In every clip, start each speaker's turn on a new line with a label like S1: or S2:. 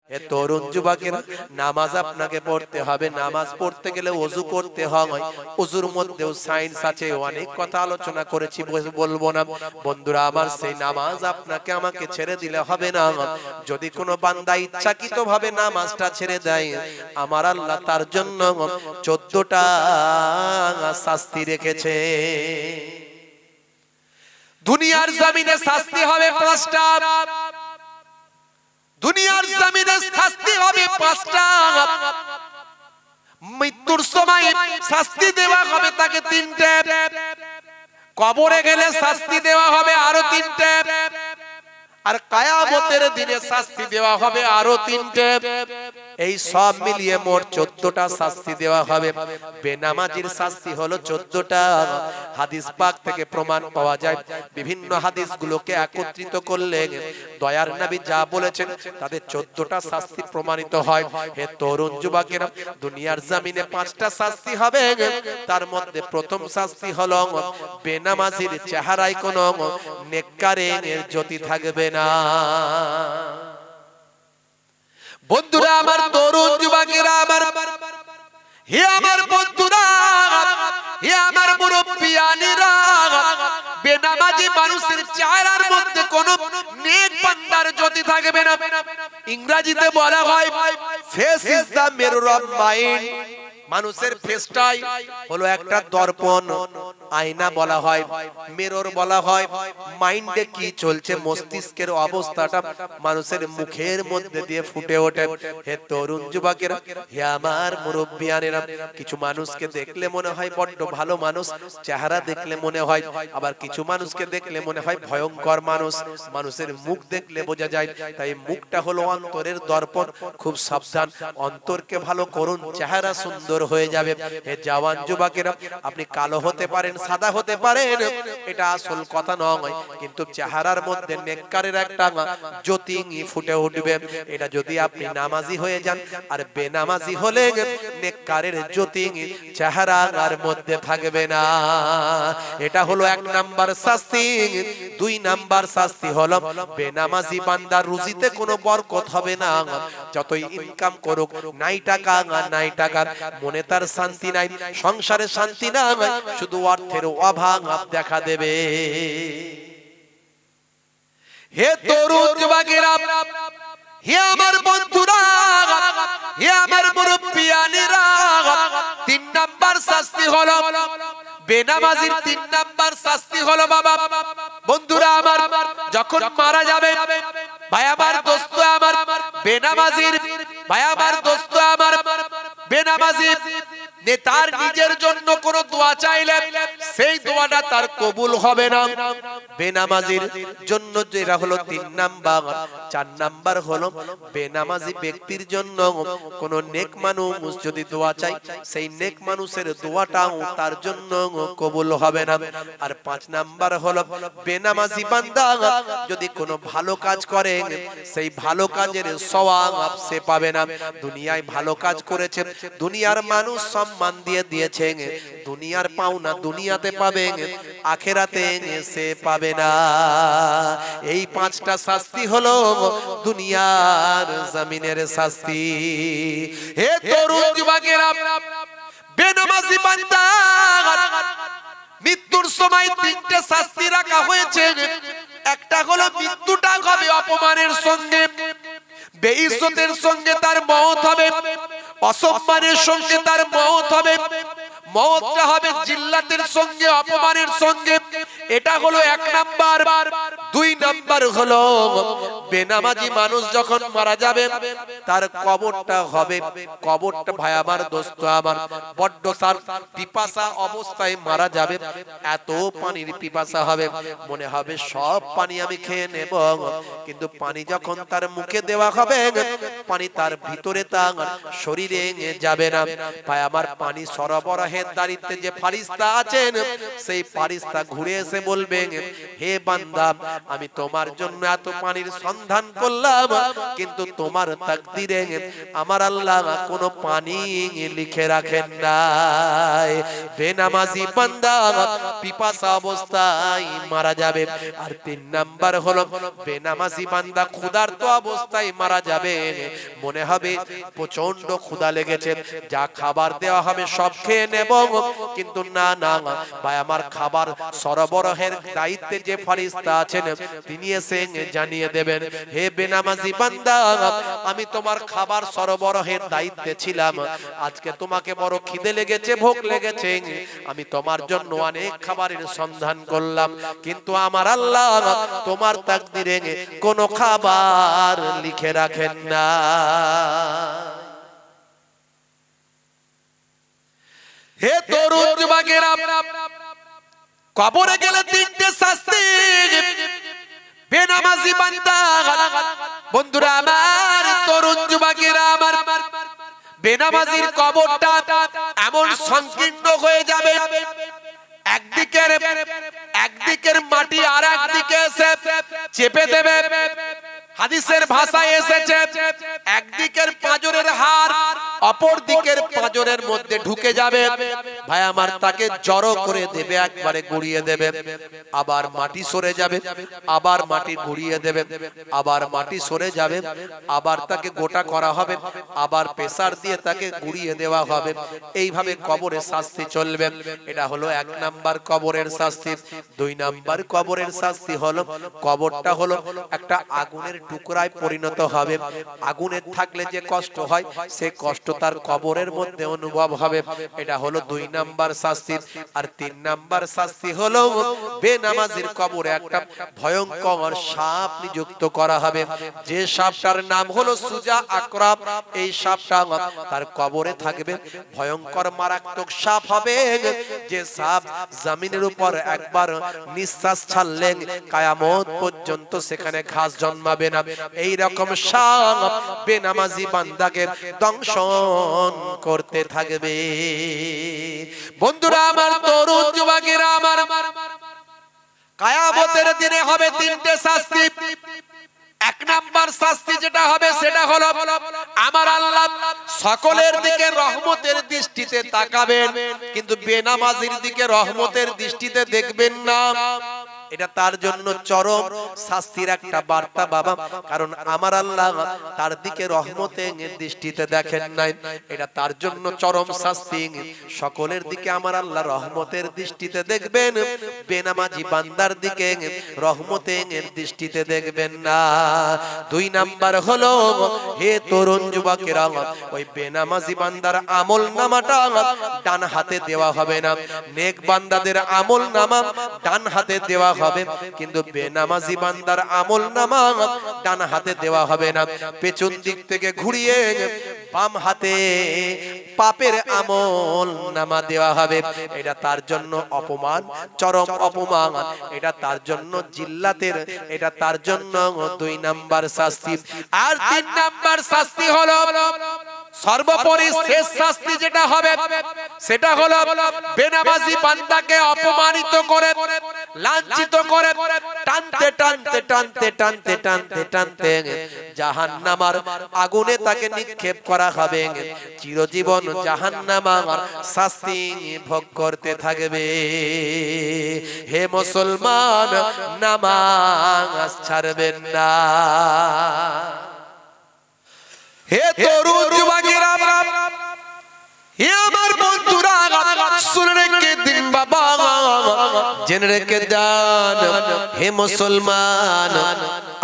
S1: এ তরুণ যুবকেরা, নামাজ আপনাকে পড়তে হবে। নামাজ পড়তে গেলে ওযু করতে হয়। ওযুর মধ্যেও সায়েন্স আছে, অনেক কথা আলোচনা করেছি, বলবো না। বন্ধুরা আমার, সেই নামাজ আপনাকে আমাকে ছেড়ে দিলে হবে না। যদি কোনো বান্দা ইচ্ছাকৃতভাবে নামাজটা ছেড়ে দেয়, আমার আল্লাহ তার জন্য 14টা শাস্তি রেখেছে। দুনিয়ার জমিনে শাস্তি হবে 5টা। দুনিয়ার জমিনে শাস্তি হবে 5টা। মৃত্যুর সময় শাস্তি দেওয়া হবে তাকে 3টে। কবরে গেলে শাস্তি দেওয়া হবে আরো 3টে। আর কিয়ামতের দিনে শাস্তি দেওয়া হবে আরো 3টে। এই সব মিলিয়ে মোট 14টা শাস্তি দেওয়া হবে। বেনামাজির শাস্তি হলো 14টা। হাদিস পাক থেকে প্রমাণ পাওয়া যায়। বিভিন্ন হাদিসগুলোকে একত্রিত করলে দয়ার নবী যা বলেছেন তাদের 14টা শাস্তি প্রমাণিত হয়। হে তরুণ যুবকেরা, দুনিয়ার জমিনে 5টা শাস্তি হবে। তার মধ্যে প্রথম শাস্তি হলো বেনামাজির চেহারায় কোনো নেককারের জ্যোতি থাকবে না। বন্ধুরা আমার, তরুণ যুবকেরা আমার, হে আমার বন্ধুরা, হে আমার মুরব্বিয়ানেরা, বেনামাজি মানুষের চেহারার মধ্যে কোন নেক বান্দার জ্যোতি থাকবে না। ইংরেজিতে বলা হয় face is the mirror of mind. মানুষের ফেসটাই হলো একটা দর্পণ, আয়না বলা হয়, মিরর বলা হয়। মাইন্ডে কি চলছে, মস্তিষ্কের অবস্থাটা মানুষের মুখের মধ্যে দিয়ে ফুটে ওঠে। হে তরুণ যুবকেরা, হে আমার মুরব্বিয়ানেরা, কিছু মানুষকে দেখলে মনে হয় বড্ড ভালো মানুষ, চেহারা দেখলে মনে হয়, আবার কিছু মানুষকে দেখলে মনে হয় ভয়ঙ্কর মানুষ। মানুষের মুখ দেখলে বোঝা যায়। তাই মুখটা হলো অন্তরের দর্পণ। খুব সাবধান, অন্তরকে ভালো করুন, চেহারা সুন্দর হয়ে যাবে। হে জওয়ান যুবকেরা, আপনি কালো হতে পারেন, সাদা হতে পারেন, এটা আসল কথা নয়, কিন্তু চেহারার মধ্যে নেককারের একটা জ্যোতি ফুটে উঠবে। এটা যদি আপনি নামাজি হয়ে যান, আর বেনামাজি হলে নেককারের জ্যোতি চেহারার মধ্যে থাকবে না। এটা হলো 1 নাম্বার শাস্তি। 2 নাম্বার শাস্তি হলো বেনামাজি বান্দার রুজিতে কোনো বরকত হবে না। যতই ইনকাম করুক, নাই টাকা নাই টাকা, মনে তার শান্তি নাই, সংসারে শান্তি নাই, শুধু অর্থের অভাব দেখা দেবে। হে তরুণ যুবকেরা, হে আমার বন্ধুরা, হে আমার মুরব্বিয়ানেরা, 3 নাম্বার শাস্তি হলো বেনামাজির। 3 নাম্বার শাস্তি হলো, বাবা বন্ধুরা আমার, যখন মারা যাবে, ভাই আমার দোস্ত আমার, বেনামাজির ভাই আমার দোস্ত আমার, বেনামাজি নেতার নিজের জন্য কোন দোয়া চাইলে সেই দোয়াটা তার কবুল হবে না। বেনামাজির জন্য যেটা হলো 3 নাম্বার। 4 নাম্বার হলো বেনামাজি ব্যক্তির জন্য কোন নেক মানুষ যদি দোয়া চায়, সেই নেক মানুষের দোয়াটাও তার জন্য কবুল হবে না। আর 5 নাম্বার হলো বেনামাজি বান্দা যদি কোনো ভালো কাজ করে, সেই ভালো কাজের সওয়াব সে পাবে না। দুনিয়ায় ভালো কাজ করেছে, দুনিয়ার মানুষ সম্মান দিয়ে দিয়েছে, দুনিয়ার পাওনা দুনিয়াতে পাবে, আখেরাতে সে পাবে না। এই 5টা শাস্তি হলো দুনিয়ার জমিনের শাস্তি। হে তরুণ যুবকেরা, বেনামাজি বান্দা মৃত্যুর সময় 3টে শাস্তি রাখা হয়েছে। একটা হলো মৃত্যুটা হবে অপমানের সঙ্গে, বেইজ্জতের সঙ্গে তার মওত হবে, অসম্মানের সঙ্গে তার মওত হবে, মওতটা হবে জিল্লাতের সঙ্গে, অপমানের সঙ্গে। এটা হলো 1 নাম্বার। 2 নাম্বার হলো বেনামাজি মানুষ যখন মারা যাবে, তার কবরটা হবে, কবরটা ভাই আমার দোস্ত আমার, বড্ড সার পিপাসা অবস্থায় মারা যাবে। এত পানির পিপাসা হবে, মনে হবে সব পানি আমি খেয়ে নেব, কিন্তু পানি যখন তার মুখে দেওয়া হবে, পানি তার ভিতরে তার শরীরে যাবে না। ভাই আমার, পানি সরবরাহের দায়িত্বে যে ফারিস্তা আছেন, সেই ফারিস্তা ঘুরে এসে বলবে, হে বান্দা, আমি তোমার জন্য এত পানির সন্ধান করলাম, কিন্তু তোমার তাকদীরে আমার আল্লাহ কোনো পানি লিখে রাখেন নাই। বেনামাজি বান্দা পিপাসা অবস্থায় মারা যাবে। আর 3 নাম্বার হলো বেনামাজি বান্দা ক্ষুধার্ত অবস্থায় মারা যাবে। মনে হবে প্রচন্ড ক্ষুধা লেগেছে, যা খাবার দেওয়া হবে সব খেয়ে নেব, কিন্তু না না ভাই, আমার খাবার সরবরাহের দায়িত্বে যে ফেরেশতা আছেন তিনি এসে জানিয়ে দেবেন, হে বেনামাজি বান্দা, আমি তোমার খাবার সরবরাহের দায়িত্বে ছিলাম, আজকে তোমাকে বড় খিদে লেগেছে, ভোগ লেগেছে, আমি তোমার জন্য অনেক খাবারের সন্ধান করলাম, কিন্তু আমার আল্লাহ তোমার তাকদিরে কোনো খাবার লিখে রাখেন না। হে তরুণ যুবকেরা, কবরে গেলে তিনটে শাস্তি। বেনামাজি বান্দা, বন্ধুরা আমার, তরুণ যুবকেরা আমার, বেনামাজির কবরটা এমন সংকীর্ণ হয়ে যাবে, একদিকের মাটি আর একদিকে এসে চেপে দেবে। হাদিসের ভাষায় এসেছে, একদিকের পাঁজরের হাড় অপর দিকের পাঁজরের মধ্যে ঢুকে যাবে। ভাই আমার, তাকে জড়ো করে দেবে, একবারে গুড়িয়ে দেবে, আবার মাটি সরে যাবে, আবার মাটি গুড়িয়ে দেবে, আবার মাটি সরে যাবে, আবার তাকে গোটা করা হবে, আবার প্রেসার দিয়ে তাকে গুড়িয়ে দেওয়া হবে। এইভাবে কবরের শাস্তি চলবে। এটা হলো 1 নাম্বার কবরের শাস্তি। 2 নাম্বার কবরের শাস্তি হলো, কবরটা হলো একটা আগুনের টুকরায় পরিণত হবে। আগুনে থাকলে যে কষ্ট হয়, সে কষ্ট তার কবরের মধ্যে অনুভব হবে। এটা হলো 2 নাম্বার শাস্তি। আর 3 নাম্বার শাস্তি হলো, বেনামাজির কবরে একটা ভয়ঙ্কর সাপ নিযুক্ত করা হবে, যে সাপটার নাম হলো সুজা আকরাব। এই সাপটা তার কবরে থাকবে, ভয়ঙ্কর মারাত্মক সাপ হবে, যে সাপ জমিনের উপর একবার নিঃশ্বাস ছাড়লে কিয়ামত পর্যন্ত সেখানে ঘাস জন্মাবে না। এই রকম সাপ বেনামাজি বান্দাকে দংশন করতে থাকবে। বন্ধুরা আমার, তরুণ যুবকেরা আমার, কিয়ামতের দিনে হবে 3টে শাস্তি। 1 নাম্বার শাস্তি যেটা হবে, সেটা হলো আমার আল্লাহ সকলের দিকে রহমতের দৃষ্টিতে তাকাবেন, কিন্তু বেনামাজির দিকে রহমতের দৃষ্টিতে দেখবেন না। এটা তার জন্য চরম শাস্তির একটা বার্তা বাবা, কারণ আমার আল্লাহ তার দিকে রহমতের দৃষ্টিতে দেখেন নাই। এটা তার জন্য চরম শাস্তি। সকলের দিকে আমার আল্লাহ রহমতের দৃষ্টিতে দেখবেন, বেনামাজি বান্দার দিকে রহমতের দৃষ্টিতে দেখবেন না। 2 নাম্বার হলো, হে তরুণ যুবকেরা, ওই বেনামাজি বান্দার আমল নামাটা ডান হাতে দেওয়া হবে না। নেক বান্দাদের আমল নামা ডান হাতে দেওয়া হবে, কিন্তু বেনামাজি বান্দার আমল নামা ডান হাতে দেওয়া হবে না। পেছন দিক থেকে ঘুরিয়ে বাম হাতে পাপের আমল নামা দেওয়া হবে। এটা তার জন্য অপমান, চরম অপমান। এটা তার জন্য জিল্লাতের, এটা তার জন্য 2 নাম্বার শাস্তি। আর 3 নাম্বার শাস্তি হলো, সর্বোপরি শেষ শাস্তি যেটা হবে, সেটা হলো বেনামাজি বান্দাকে অপমানিত করে, লাঞ্ছিত করে, টানতে টানতে টানতে টানতে টানতে টানতে জাহান্নামের আগুনে তাকে নিক্ষেপ করা হবে। চিরজীবন জাহান্নামের শাস্তি ভোগ করতে থাকবে। হে মুসলমান, নামাজ ছাড়বেন না। হে তরুণ যুবকেরা, হে আমার বন্ধুরা, শুনে রেখে দিন বাবা, জেনে রেখে যান। হে মুসলমান,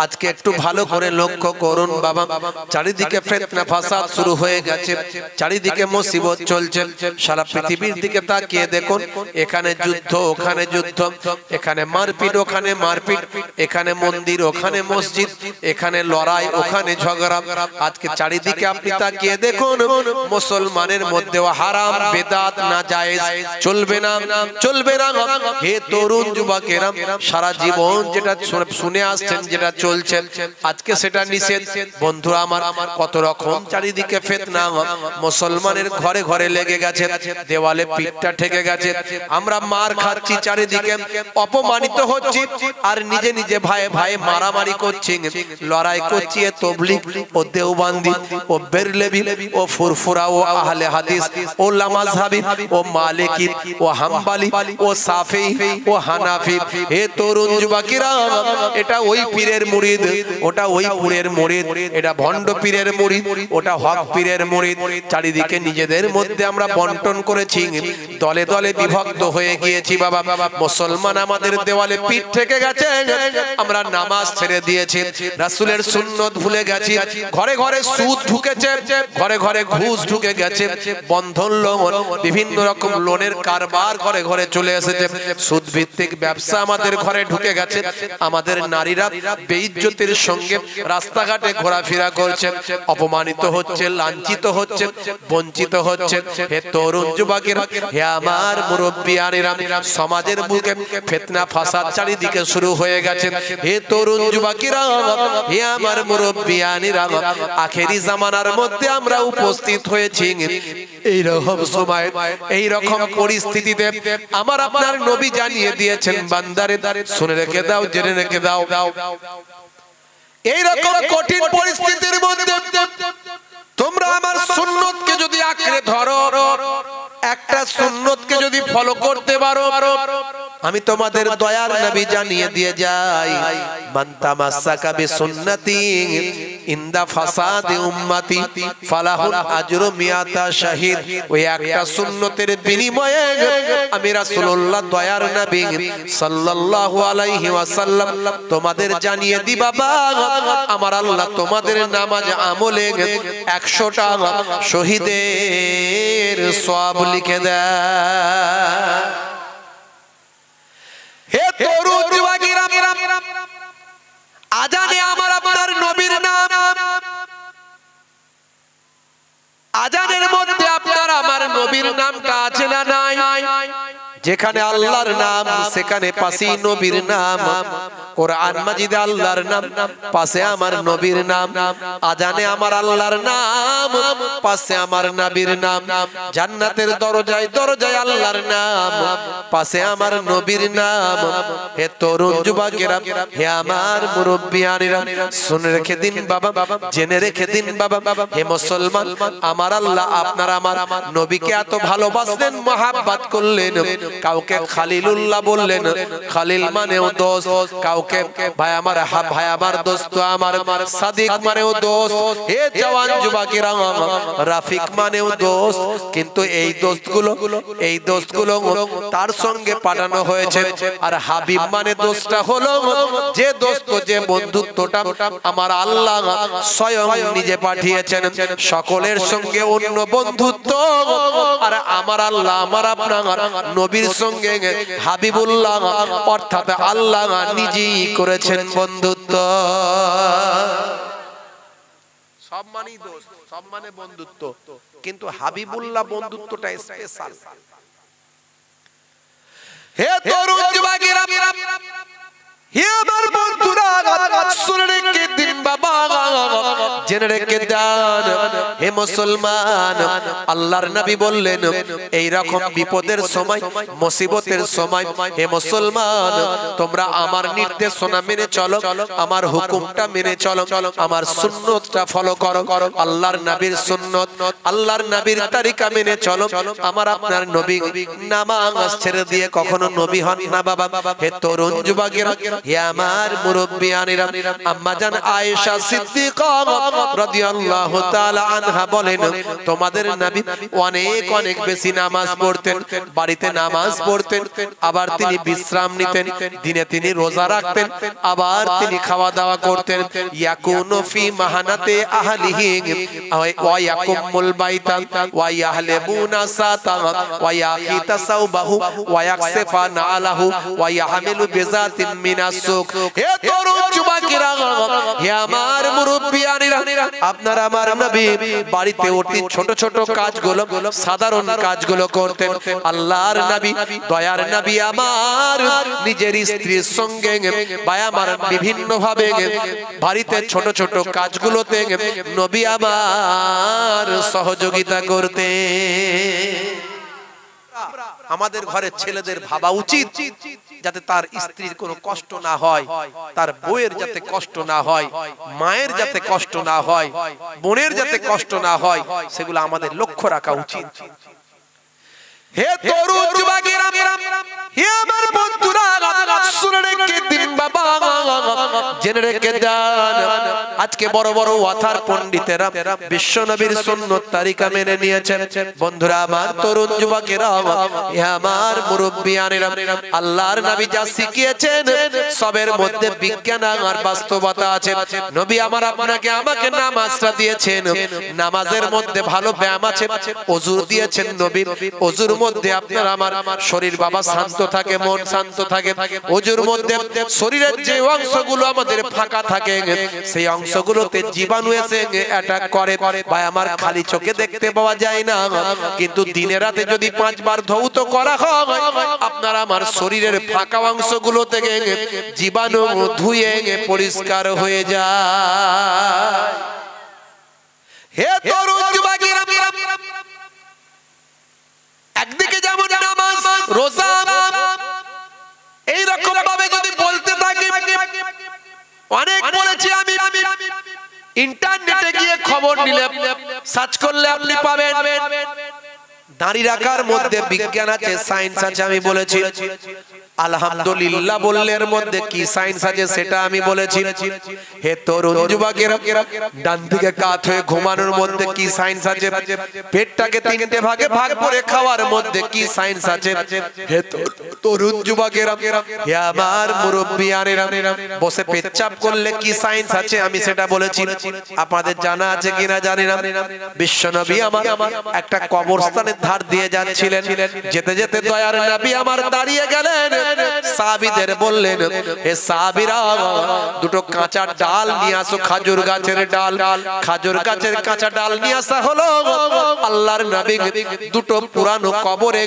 S1: আজকে একটু ভালো করে লক্ষ্য করুন বাবা, চারিদিকে ফিতনা ফাসাদ শুরু হয়ে গেছে, চারিদিকে মুসিবত চলছে। সারা পৃথিবীর দিকে তাকিয়ে দেখুন, এখানে যুদ্ধ, ওখানে যুদ্ধ, এখানে মারপিট, ওখানে মারপিট, এখানে মন্দির, ওখানে মসজিদ, এখানে লড়াই, ওখানে ঝগড়া। আজকে চারিদিকে আপনি তাকিয়ে দেখুন, মুসলমানের মধ্যেও হারাম, বেদাত, নাজায়েজ চলবে না, চলবে না। হে তরুণ যুবকেরা, সারা জীবন যেটা শুনে আসছেন, যেটা চলছে, আজকে সেটা নিষেধ। বন্ধুরা আমার, কত রকম চারিদিকে ফিতনা, মুসলমানের ঘরে ঘরে লেগে গেছে, দেওয়ালে পিঠটা ঠেকে গেছে, আমরা মার খাচ্ছি, চারিদিকে অপমানিত হচ্ছি, আর নিজে নিজে ভাই ভাই মারামারি করছি, লড়াই করছি। এ তবলিগ, ও দেওবন্দি, ও বেরলেভি, ও ফুরফুরা, ও আহলে হাদিস, ও লামাযহাবি, ও মালিকি, ও হাম্বলি, ও সাফি, ও হানাফি। হে তরুণ যুবকেরা, এটা ওই পীরের মুরিদ, ওটা ওই পীরের মুরিদ, এটা ভণ্ড পীরের মুরিদ, ওটা হক পীরের মুরিদ। চারিদিকে নিজেদের মধ্যে আমরা বন্টন করেছি, দলে দলে বিভক্ত হয়ে গিয়েছি বাবা। মুসলমান আমাদের দেওয়ালে পিঠ থেকে গেছে, আমরা নামাজ ছেড়ে দিয়েছি, রাসূলের সুন্নত ভুলে গেছি, ঘরে ঘরে সুদ ঢুকেছে, ঘরে ঘরে ঘুষ ঢুকে গেছে, বন্ধন লোন, বিভিন্ন রকম লোনের কারবার ঘরে ঘরে চলে এসেছে, সুদ ভিত্তিক ব্যবসা আমাদের ঘরে ঢুকে গেছে। আমাদের নারীরা বেইজ্জতির সঙ্গে রাস্তাঘাটে ঘোরাফেরা করছে, অপমানিত হচ্ছে, লাঞ্ছিত হচ্ছে, বঞ্চিত হচ্ছে। হে তরুণ যুবকেরা, হে আমার মুরব্বিয়ানেরা, সমাজের বুকে ফিতনা ফাসাদ চারিদিকে শুরু হয়ে গেছে। হে তরুণ যুবকেরা, হে আমার মুরব্বিয়ানেরা, আখেরি জামানার মধ্যে আমরা উপস্থিত হয়েছি। এই রকম সময়, এই রকম পরিস্থিতিতে আমার আপনার নবী জানিয়ে দিয়েছেন, বান্দারে শুনে রেখে দাও, জেনে রেখে দাও, এই রকম কঠিন পরিস্থিতির মধ্যে তোমরা আমার সুন্নতকে যদি আঁকড়ে ধরো, একটা সুন্নতকে যদি ফলো করতে পারো, আমি তোমাদের দয়ার নবী জানিয়ে দিয়ে যাই, মান তামাসসাকা বিসুন্নতি ইনদা ফাসাদি উম্মতি ফালাহুল আজরু মিয়াতা শাহিদ। ওই একটা সুন্নতের বিনিময়ে আমি রাসূলুল্লাহ দয়ার নবী সাল্লাল্লাহু আলাইহি ওয়াসাল্লাম তোমাদের জানিয়ে দি বাবা, আমার আল্লাহ তোমাদের নামাজ আমলে 100টা শহীদের সওয়াব লিখে দেয়। হে তরুণ যুবকেরা, আজানে আমার আপনার নবীর নাম, আজানের মধ্যে আপনার আমার নবীর নামটা আছে না নাই? যেখানে আল্লাহর নাম সেখানে পাশেই নবীর নাম। কোরআন মাজিদে আল্লাহর নাম, পাশে আমার নবীর নাম। আজানে আমার আল্লাহর নাম, পাশে আমার নবীর নাম। জান্নাতের দরজায় দরজায় আল্লাহর নাম, পাশে আমার নবীর নাম। হে তরুণ যুবকেরা, হে আমার মুরব্বিয়ানেরা, শুনে রেখে দিন বাবা, জেনে রেখে দিন বাবা। হে মুসলমান, আমার আল্লাহ আপনার আমার নবীকে এত ভালোবাসলেন, মহাব্বত করলেন, কাউকে খালিলুল্লাহ বললেন, খালিল মানেও দোস্ত, কাউকে ভাই আমার, ভাই আমার, দোস্ত আমার, সাদিক মানেও দোস্ত। হে জওয়ান যুবকেরা, রাফিক মানেও দোস্ত। কিন্তু এই দোস্তগুলো তার সঙ্গে পাঠানো হয়েছে। আর হাবিব মানে দোস্তটা হলো যে দোস্ত, যে বন্ধুত্বটা আমার আল্লাহ স্বয়ং নিজে পাঠিয়েছেন। সকলের সঙ্গে অন্য বন্ধুত্ব, আর আমার আল্লাহ আমার আপনার নবীর সঙ্গে হাবিবুল্লাহ অর্থাৎ আল্লাহ নিজেই করেছেন বন্ধুত্ব। সব মানেই দোস্ত, সব মানে বন্ধুত্ব, কিন্তু হাবিবুল্লাহ বন্ধুত্বটা স্পেশাল। হে তরুণ যুবকেরা, হে আমার বন্ধুরা, শুনে রেখে দিন বাবা, জেনে রেখে দেন। হে মুসলমান, আল্লাহর নবী বললেন, এই রকম বিপদের সময়, মুসিবতের সময়, হে মুসলমান, তোমরা আমার নির্দেশনা মেনে চলো, আমার হুকুমটা মেনে চলো, আমার সুন্নতটা ফলো করো। আল্লাহর নবীর সুন্নত, আল্লাহর নবীর তরিকা মেনে চলো। আমার আপনার নবী নামাজ ছেড়ে দিয়ে কখনো নবী হন না বাবা। হে তরুণ যুবকেরা, হে আমার মুরব্বিয়ানেরা, আম্মা জান আয়েশা সিদ্দিকা রাদিয়াল্লাহু তাআলা আনহা বলেন, তোমাদের নবী অনেক অনেক বেশি নামাজ পড়তেন, বাড়িতে নামাজ পড়তেন, আবার তিনি বিশ্রাম নিতেন, দিনে তিনি রোজা রাখতেন, আবার তিনি খাওয়া দাওয়া করতেন। ইয়াকুনু ফি মাহানাতে আহলিহি ওয়া ইয়াকুমুল বাইতা ওয়া ইয়াহলিবুনা সাতা ওয়া ইয়াকিতা সাওবাহু ওয়া ইয়াকসিফা নালাহু ওয়া ইয়াহমিলু বিজাতিন মিনাস সুক। হে তরুণ যুবকেরা, হে আমার মুরব্বিয়ানেরা, আপনার আমার নবী বাড়িতে অতি ছোট ছোট কাজগুলো, সাধারণ কাজগুলো করতেন। আল্লাহর নবী, দয়ার নবী আমার নিজের স্ত্রীর সঙ্গে ভাই আমার বিভিন্ন ভাবে বাড়িতে ছোট ছোট কাজগুলোতে নবী আমার সহযোগিতা করতেন। আমাদের ঘরের ছেলেদের ভাবা উচিত যাতে তার স্ত্রীর কোনো কষ্ট না হয়, তার বউয়ের যাতে কষ্ট না হয়, মায়ের যাতে কষ্ট না হয়, বোনের যাতে কষ্ট না হয়, সেগুলো আমাদের লক্ষ্য রাখা উচিত। হে তরুণ যুবকেরা, হে আমার বন্ধুরা, শুনে রেখে দিন বাবা, জেনে রেখে দেন আজকে বড় বড় ওয়াথার পণ্ডিতেরা বিশ্ব নবীর সুন্নাত তারিকা মেনে নিয়েছেন। বন্ধুরা আমার, তরুণ যুবকেরা, আমার মুরব্বিয়ানেরা, আল্লাহর নবী যা শিখিয়েছেন সবের মধ্যে বিজ্ঞান আর বাস্তবতা আছে। নবী আমার আপনাকে আমাকে নামাজটা দিয়েছেন, নামাজের মধ্যে ভালো ব্যায়াম আছে। ওযু দিয়েছেন নবী, ওযুর মধ্যে আপনার আমার শরীর বাবা শান্ত থাকে, মন শান্ত থাকে। ওযুর মধ্যে শরীরের যে অংশগুলো আমাদের ফাঁকা থাকে সেই অংশগুলোতে জীবাণু এসে অ্যাটাক করে। ভাই আমার, খালি চোখে দেখতে পাওয়া যায় না, কিন্তু দিনে রাতে যদি 5 বার ধৌত করা হয় আপনার আমার শরীরের ফাঁকা অংশগুলো থেকে জীবাণু ধুয়ে পরিষ্কার হয়ে যায়। হে তরুণ যুবকেরা, একদিকে যেমন নামাজ, রোজা এই রকম ভাবে যদি বলতে থাকি, অনেক বলেছি আমি, ইন্টারনেটে গিয়ে খবর নিলে সার্চ করলে আপনি পাবেন দাঁড়ি রাখার মধ্যে বিজ্ঞান আছে, সায়েন্স আছে। আমি বলেছি আলহামদুলিল্লাহ বললে এর মধ্যে কি সায়েন্স আছে সেটা আমি বলেছি। হে তরুণ যুবকেরা, ডান দিকে কাত হয়ে ঘুমানোর মধ্যে কি সায়েন্স আছে? পেটটাকে 3টে ভাগে ভাগ করে খাওয়ার মধ্যে কি সায়েন্স আছে? হে তরুণ যুবকেরা, হে আমার মুরব্বিয়ানেরা, বসে পেচ্ছাপ করলে কি সায়েন্স আছে আমি সেটা বলেছি। আপনাদের জানা আছে কিনা জানি না, বিশ্বনবী আমার একটা কবরস্থানের ধার দিয়ে যাচ্ছিলেন, যেতে যেতে দয়ার নবী আমার দাঁড়িয়ে গেলেন, সাহাবীদের বললেন, হে সাহাবীরা, দুটো কাঁচা ডাল নিয়ে আসো, খাজুর গাছের ডাল। খাজুর গাছের কাঁচা ডাল নিয়ে আসা হলো। আল্লাহর নবী দুটো পুরানো কবরে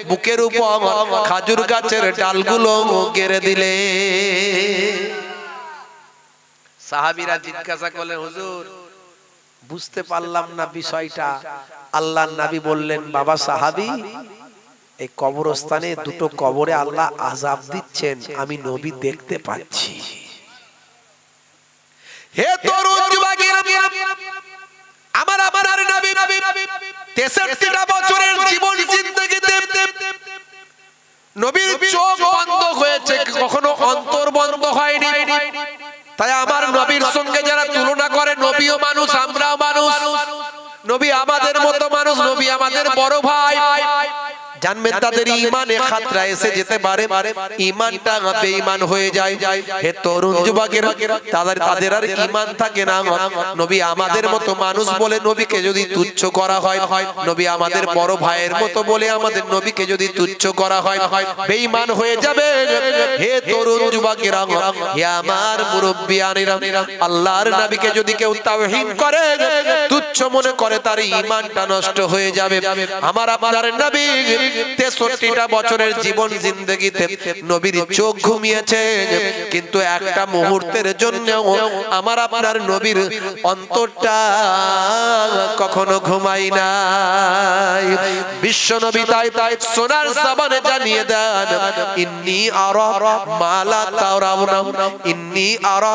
S1: বুকের উপর খাজুর গাছের ডালগুলো গেড়ে দিলে। সাহাবীরা জিজ্ঞাসা করলেন, হুজুর বুঝতে পারলাম না বিষয়টা। আল্লাহর নবী বললেন, বাবা সাহাবী, এই কবরস্থানে দুটো কবরে আল্লাহ আযাব দিচ্ছেন, আমি নবী দেখতে পাচ্ছি। হে তরুণ যুবকেরা, আমার আপনার নবী 63টা বছরের জীবন জিন্দেগিতে নবীর চোখ বন্ধ হয়েছে, কখনো অন্তর বন্ধ হয়নি। তাই আমার নবীর সঙ্গে যারা তুলনা করে, নবীও মানুষ, আমরাও মানুষ, নবী আমাদের মতো মানুষ, নবী আমাদের বড় ভাই। জানবেন তাদের ঈমানে খাতরা এসে যেতে পারে, ঈমানটা বেঈমান হয়ে যায়। হে তরুণ যুবকেরা, তাদের আর ঈমান থাকে না। নবী আমাদের মতো মানুষ বলে নবীকে যদি তুচ্ছ করা হয়, নবী আমাদের বড় ভাইয়ের মতো বলে আমাদের নবীকে যদি তুচ্ছ করা হয়, বেঈমান হয়ে যাবে। হে তরুণ যুবকেরা, হে আমার মুরব্বিয়ানেরা, আল্লাহর নবীকে যদি কেউ তাওহীদ করে, তুচ্ছ মনে করে, তার ঈমানটা নষ্ট হয়ে যাবে। আমার আপনার নবী 63টা বছরের জীবন জিন্দেগিতে নবীর চোখ ঘুমিয়েছে, কিন্তু একটা মুহূর্তের জন্য আমার আপনার নবীর অন্তরটা কখনো ঘুমাই নাই। বিশ্ব নবী তাই সোনার জবানে জানিয়ে দেন, ইন্নী আরা মালা তারাউনা, ইন্নী আরা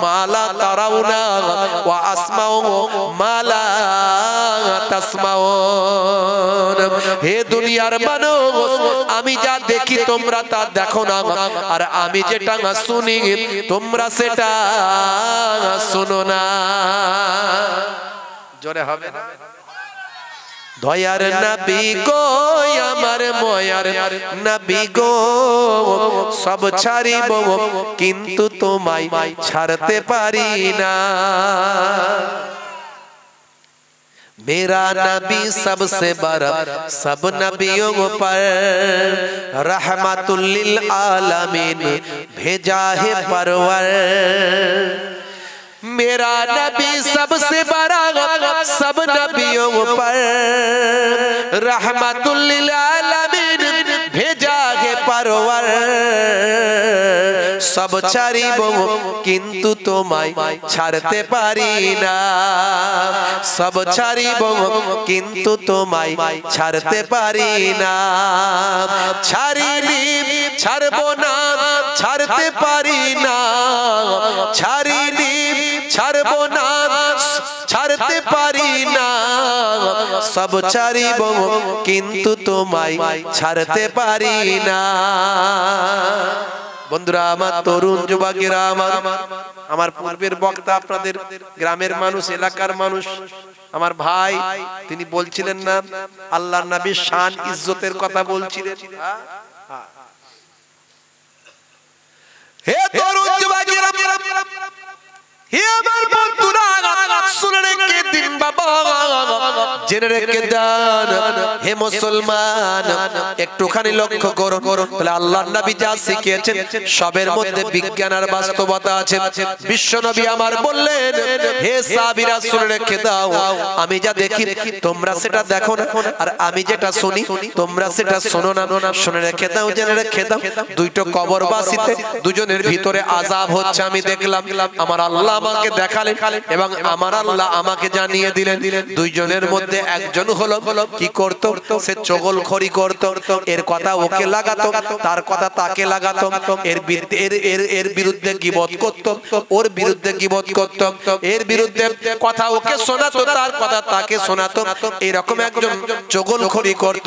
S1: মালা তারাউনা ওয়া আসমাউ মালা তাসমাউন। হে দুনিয়ার মানুষ, আমি যা দেখি তোমরা তা দেখো না, আর আমি যেটা শুনি তোমরা সেটা শোনো না। জোরে হবে না? দয়ার নবী গো, আমার ময়ার নবী গো, সব ছাড়িব কিন্তু তোমায় ছাড়তে পারি না। मेरा नबी सबसे बड़ा सब नबियों पर रहमतुल लिल आलमीन भेजा है परवर। मेरा नबी सबसे बड़ा सब नबियों पर रहमतुल लिल आलमीन भेजा है परवर। सब ছাড়িব কিন্তু তোমায় ছাড়তে পারি না, সব ছাড়িব কিন্তু তোমায় ছাড়তে পারি না। ছাড়িনি ছাড়বো না, ছাড়তে পারি না, ছাড়িনি ছাড়বো না, ছাড়তে পারি না। সব ছাড়িব কিন্তু তোমায় ছাড়তে পারি না। বন্ধুরা আমার, তরুণ যুবকেরা আমার পূর্বের বক্তা আপনাদের গ্রামের মানুষ, এলাকার মানুষ, আমার ভাই, তিনি বলছিলেন না আল্লাহর নবীর শান ইজ্জতের কথা বলছিলেন। হে তরুণ যুবকেরা, হে আমার বন্ধুরা, শুনে রেখে দিন বাবা, জেনে রেখে দেন হে মুসলমান, একটুখানি লক্ষ্য করো। বলে আল্লাহর নবী যা শিখিয়েছেন সবের মধ্যে বিজ্ঞান আর বাস্তবতা আছে। বিশ্ব নবী আমার বললেন, হে সাহাবীরা শুনে রেখে দাও, আমি যা দেখি তোমরা সেটা দেখো না, আর আমি যেটা শুনি তোমরা সেটা শোনো না। শুনে রেখে দাও, জেনে রেখে দাও, দুইটো কবরবাসীতে দুজনের ভিতরে আযাব হচ্ছে আমি দেখলাম। আমার আল্লাহ আমাকে দেখালেন এবং আমার আল্লাহ আমাকে জানিয়ে দিলেন। দুইজনের মধ্যে একজন হলো কি করত, সে চগলখড়ি করত, এর কথা ওকে লাগাতো, তার কথা তাকে লাগাতো, এর বিরুদ্ধে গীবত করত, ওর বিরুদ্ধে গীবত করত, এর বিরুদ্ধে কথা ওকে শোনাতো, তার কথা তাকে শোনাতো। এরকম একজন চগলখড়ি করত।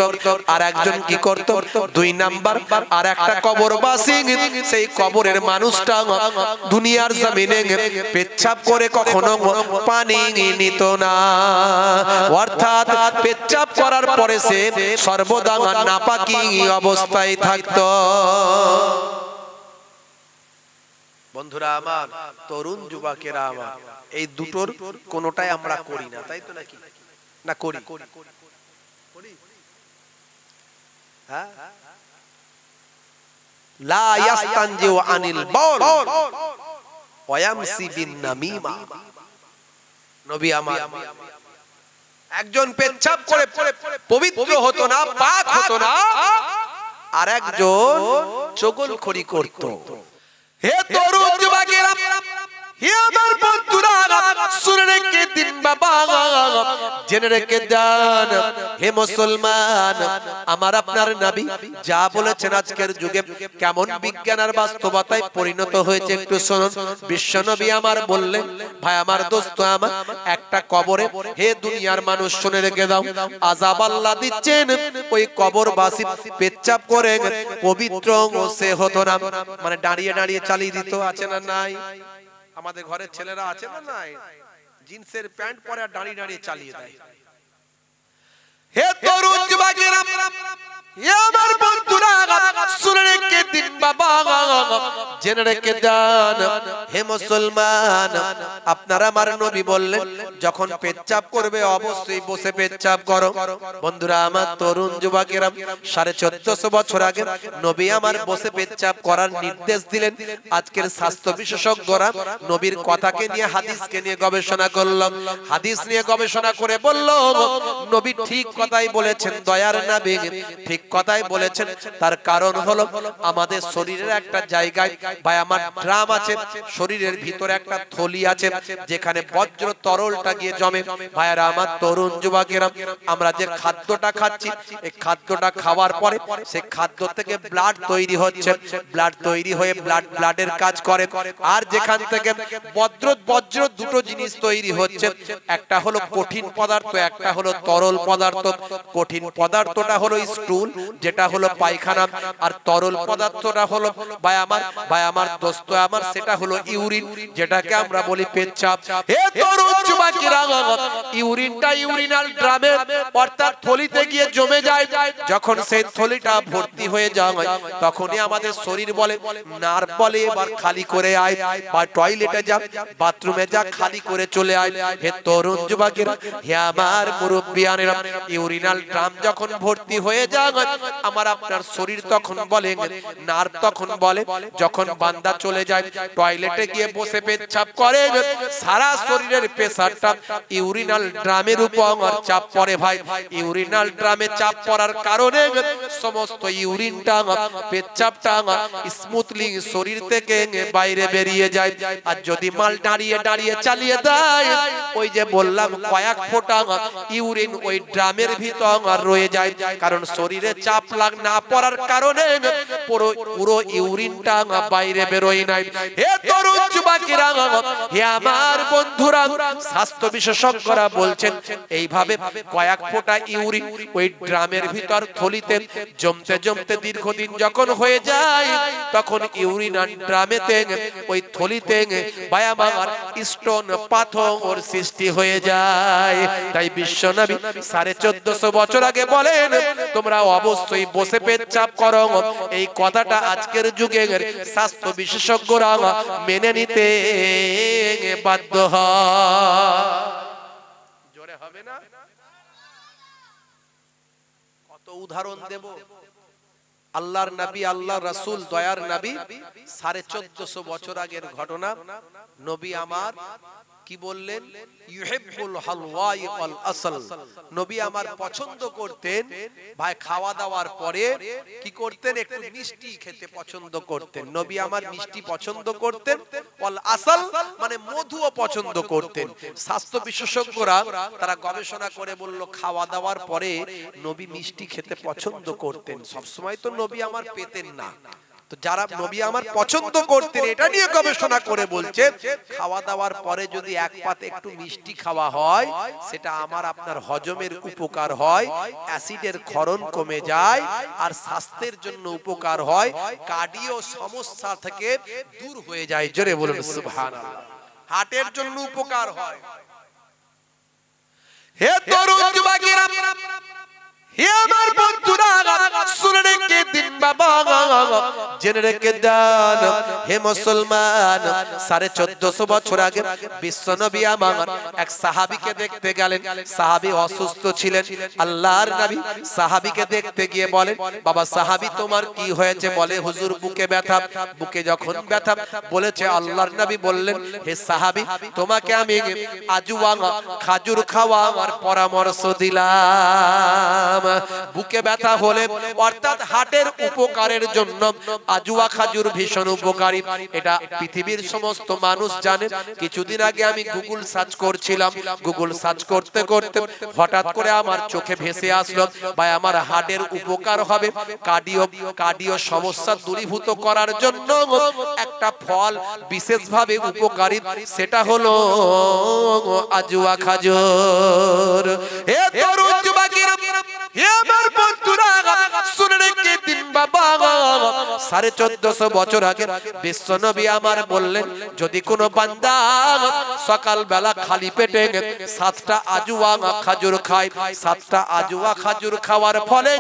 S1: আর একজন কি করত, দুই নাম্বার আর একটা কবরবাসী, সেই কবরের মানুষটা দুনিয়ার জমিনে পেচ্ছাপ করে কখনো পানি নিত না, অর্থাৎ পেচ্ছাপ করার পরে সে সর্বদা নাপাকি অবস্থায় থাকতো। বন্ধুরা আমার, তরুণ যুবকেরা আমার, এই দুটোর কোনোটাই আমরা করি না, তাই তো নাকি? না করি? হ্যাঁ, লা ইয়াস্তানজিউ আনিল বাউল ওয়া ইয়ামসি বিন নামিমা। নবী আমার একজন পেচ্ছাপ করে পবিত্র হতো না, পাক হতো না, আর একজন চগলখড়ি করত। হে তরুণ যুবকেরা, হে আমার বন্ধুরা, শুনে রেখে দিন বাবা, জেনে রেখে দেন হে মুসলমান, আমার আপনার নবী যা বলেছেন আজকের যুগে কেমন বিজ্ঞান আর বাস্তবতায় পরিণত হয়েছে একটু শুনুন। বিশ্ব নবী আমার বললেন, ভাই আমার, দোস্ত আমার, একটা কবরে, হে দুনিয়ার মানুষ শুনে রেখে দাও, আযাব আল্লাহ দিচ্ছেন ওই কবরবাসী পেচ্ছাপ করে পবিত্র সে হতো না, মানে দাঁড়িয়ে দাঁড়িয়ে চালিয়ে দিত। আছে না নাই? আমাদের ঘরের ছেলেরা আছে না নাই, জিন্সের প্যান্ট পরে আর দাঁড়িয়ে দাঁড়িয়ে চালিয়ে দেয়। হে তরুণ যুবকেরা, হে আমার বন্ধুরা, শুনে রেখে দিন বাবা, জেনে রেখে দেন হে মুসলমান, আপনারা আমার নবী বললেন যখন পেচ্ছাপ করবে অবশ্যই বসে পেচ্ছাপ করো। বন্ধুরা আমার, তরুণ যুবকেরা, 1450 বছর আগে নবী আমার বসে পেচ্ছাপ করার নির্দেশ দিলেন। আজকের স্বাস্থ্য বিশেষজ্ঞরা নবীর কথাকে নিয়ে, হাদিসকে নিয়ে গবেষণা করলাম, হাদিস নিয়ে গবেষণা করে বলল নবী ঠিক কথাই বলেছেন, দয়ার নবী ঠিক কথাই বলেছেন। তার কারণ হলো আমাদের শরীরের একটা জায়গায় ভাই আমার ড্রাম আছে, শরীরের ভিতরে একটা থলি আছে যেখানে বজ্র তরলটা গিয়ে জমে। ভাইরা আমার, তরুণ যুবকেরা, আমরা যে খাদ্যটা খাচ্ছি, এই খাদ্যটা খাওয়ার পরে সেই খাদ্য থেকে ব্লাড তৈরি হচ্ছে, ব্লাড তৈরি হয়ে ব্লাডের কাজ করে। আর যেখান থেকে বজ্র দুটো জিনিস তৈরি হচ্ছে, একটা হলো কঠিন পদার্থ, একটা হলো তরল পদার্থ। কঠিন পদার্থটা হলো স্টুল, যেটা হলো পায়খানা, আর তরল পদার্থটা হলো ভাই আমার দোস্ত আমার, সেটা হলো ইউরিন, যেটাকে আমরা বলি পেচ্ছাপ। হে তরুণ যুবকেরা, ইউরিনটা ইউরিনাল ড্রামে অর্থাৎ থলিতে গিয়ে জমে যায়। যখন সেই থলিটা ভর্তি হয়ে যায় তখনই আমাদের শরীর বলে, নার্ভ বলে, এবার খালি করে আয়, বা টয়লেটে যা, বাথরুমে যা, খালি করে চলে আয়। হে তরুণ যুবকেরা, হে আমার মুরব্বিয়ানেরা, ইউরিনাল ড্রাম যখন ভর্তি হয়ে যায় আমার আপনার শরীর তখন বলে, নার্ভ তখন বলে, যখন বান্দা চলে যায় টয়লেটে গিয়ে বসে পেচ্ছাপ করে, সারা শরীরের প্রেসারটা ইউরিনাল ড্রামের উপর চাপ পড়ে। ভাই, ইউরিনাল ড্রামে চাপ পড়ার কারণে সমস্ত ইউরিনটা, পেচ্ছাপটা স্মুথলি শরীর থেকে বাইরে বেরিয়ে যায়। আর যদি মাল দাঁড়িয়ে দাঁড়িয়ে চালিয়ে দেয়, ওই যে বললাম কয়েক ফোঁটা ইউরিন ওই ড্রামের ভিতর রয়ে যায়, কারণ শরীরে চাপ না পড়ার কারণে পুরো ইউরিনটা বাইরে বেরোয় নাই। হে তরুণ যুবকেরা, হে আমার বন্ধুরা, স্বাস্থ্য বিশেষজ্ঞরা বলছেন এইভাবে কয়েক ফোঁটা ইউরিন ওই ড্রামের ভিতর থলিতে জমতে জমতে দীর্ঘদিন যখন হয়ে যায়, তখন ইউরিন আর ড্রামেতে ওই থলিতে বায়ামার স্টোন পাথর সৃষ্টি হয়ে যায়। তাই বিশ্বনবী 1450 বছর আগে বলেন, তোমরা অবশ্যই বসে পেচ্ছাপ করো। এই কথাটা আজকের যুগের স্বাস্থ্য বিশেষজ্ঞরা মেনে নিতে বাধ্য হয়। জোরে হবে না? কত উদাহরণ দেব। আল্লাহর নবী, আল্লাহর রাসূল, দয়ার নবী 1450 বছর আগের ঘটনা। নবী আমার কি বললেন? ইউহিব্বুল হালওয়াই ওয়াল আসল। নবী আমার পছন্দ করতেন, ভাই খাওয়া দাওয়ার পরে কি করতেন? একটু মিষ্টি খেতে পছন্দ করতেন। নবী আমার মিষ্টি পছন্দ করতেন, ওয়াল আসল মানে মধুও পছন্দ করতেন। স্বাস্থ্য বিশেষজ্ঞরা তারা গবেষণা করে বলল, খাওয়া দাওয়ার পরে নবী মিষ্টি খেতে পছন্দ করতেন। সব সময় তো নবী আমার পেতেন না, তো যারা নবী আমার পছন্দ করতেন এটা নিয়ে গবেষণা করে বলছে, খাওয়া দাওয়ার পরে যদি এক পাতে একটু মিষ্টি খাওয়া হয়, সেটা আমার আপনার হজমের উপকার হয়, অ্যাসিডের ক্ষরণ কমে যায়, আর স্বাস্থ্যের জন্য উপকার হয়, কার্ডিও সমস্যা থেকে দূর হয়ে যায়। জোরে বলুন সুবহানাল্লাহ। হার্টের জন্য উপকার হয়। হে তরুণ যুবকেরা, হে আমার বন্ধুরা, শুনে রেখে দিন বাবা, জেনে রেখে দেন হে মুসলমান। 1450 বছর আগে বিশ্বনবী আমার এক সাহাবীকে দেখতে গেলেন। সাহাবী অসুস্থ ছিলেন। আল্লাহর নবী সাহাবীকে দেখতে গিয়ে বলেন, বাবা সাহাবী তোমার কি হয়েছে? বলে, হুজুর বুকে ব্যথা। বুকে যখন ব্যথা বলেছে, আল্লাহর নবী বললেন, হে সাহাবী তোমাকে আমি আজওয়া খাজুর খাওয়ার পরামর্শ দিলাম। বুকে ব্যথা হলে অর্থাৎ হার্টের উপকারের জন্য আজওয়া খাজুর ভীষণ উপকারী। এটা পৃথিবীর সমস্ত মানুষ জানে। কিছুদিন আগে আমি গুগল সার্চ করছিলাম, গুগল সার্চ করতে করতে হঠাৎ করে আমার চোখে ভেসে আসলো, ভাই আমার হার্টের উপকার হবে, কার্ডিও সমস্যা দূরীভূত করার জন্য একটা ফল বিশেষভাবে উপকারী, সেটা হলো আজওয়া খাজুর। হে তরুণ যুবকেরা, হে আমার বন্ধুরা, শুনে রেখে দিন বাবা, 1450 বছর আগে বিশ্বনবী আমার বললেন, যদি কোনো বান্দা সকাল বেলা খালি পেটে 7টা আজওয়া খাজুর খায়, 7টা আজওয়া খাজুর খাওয়ার ফলে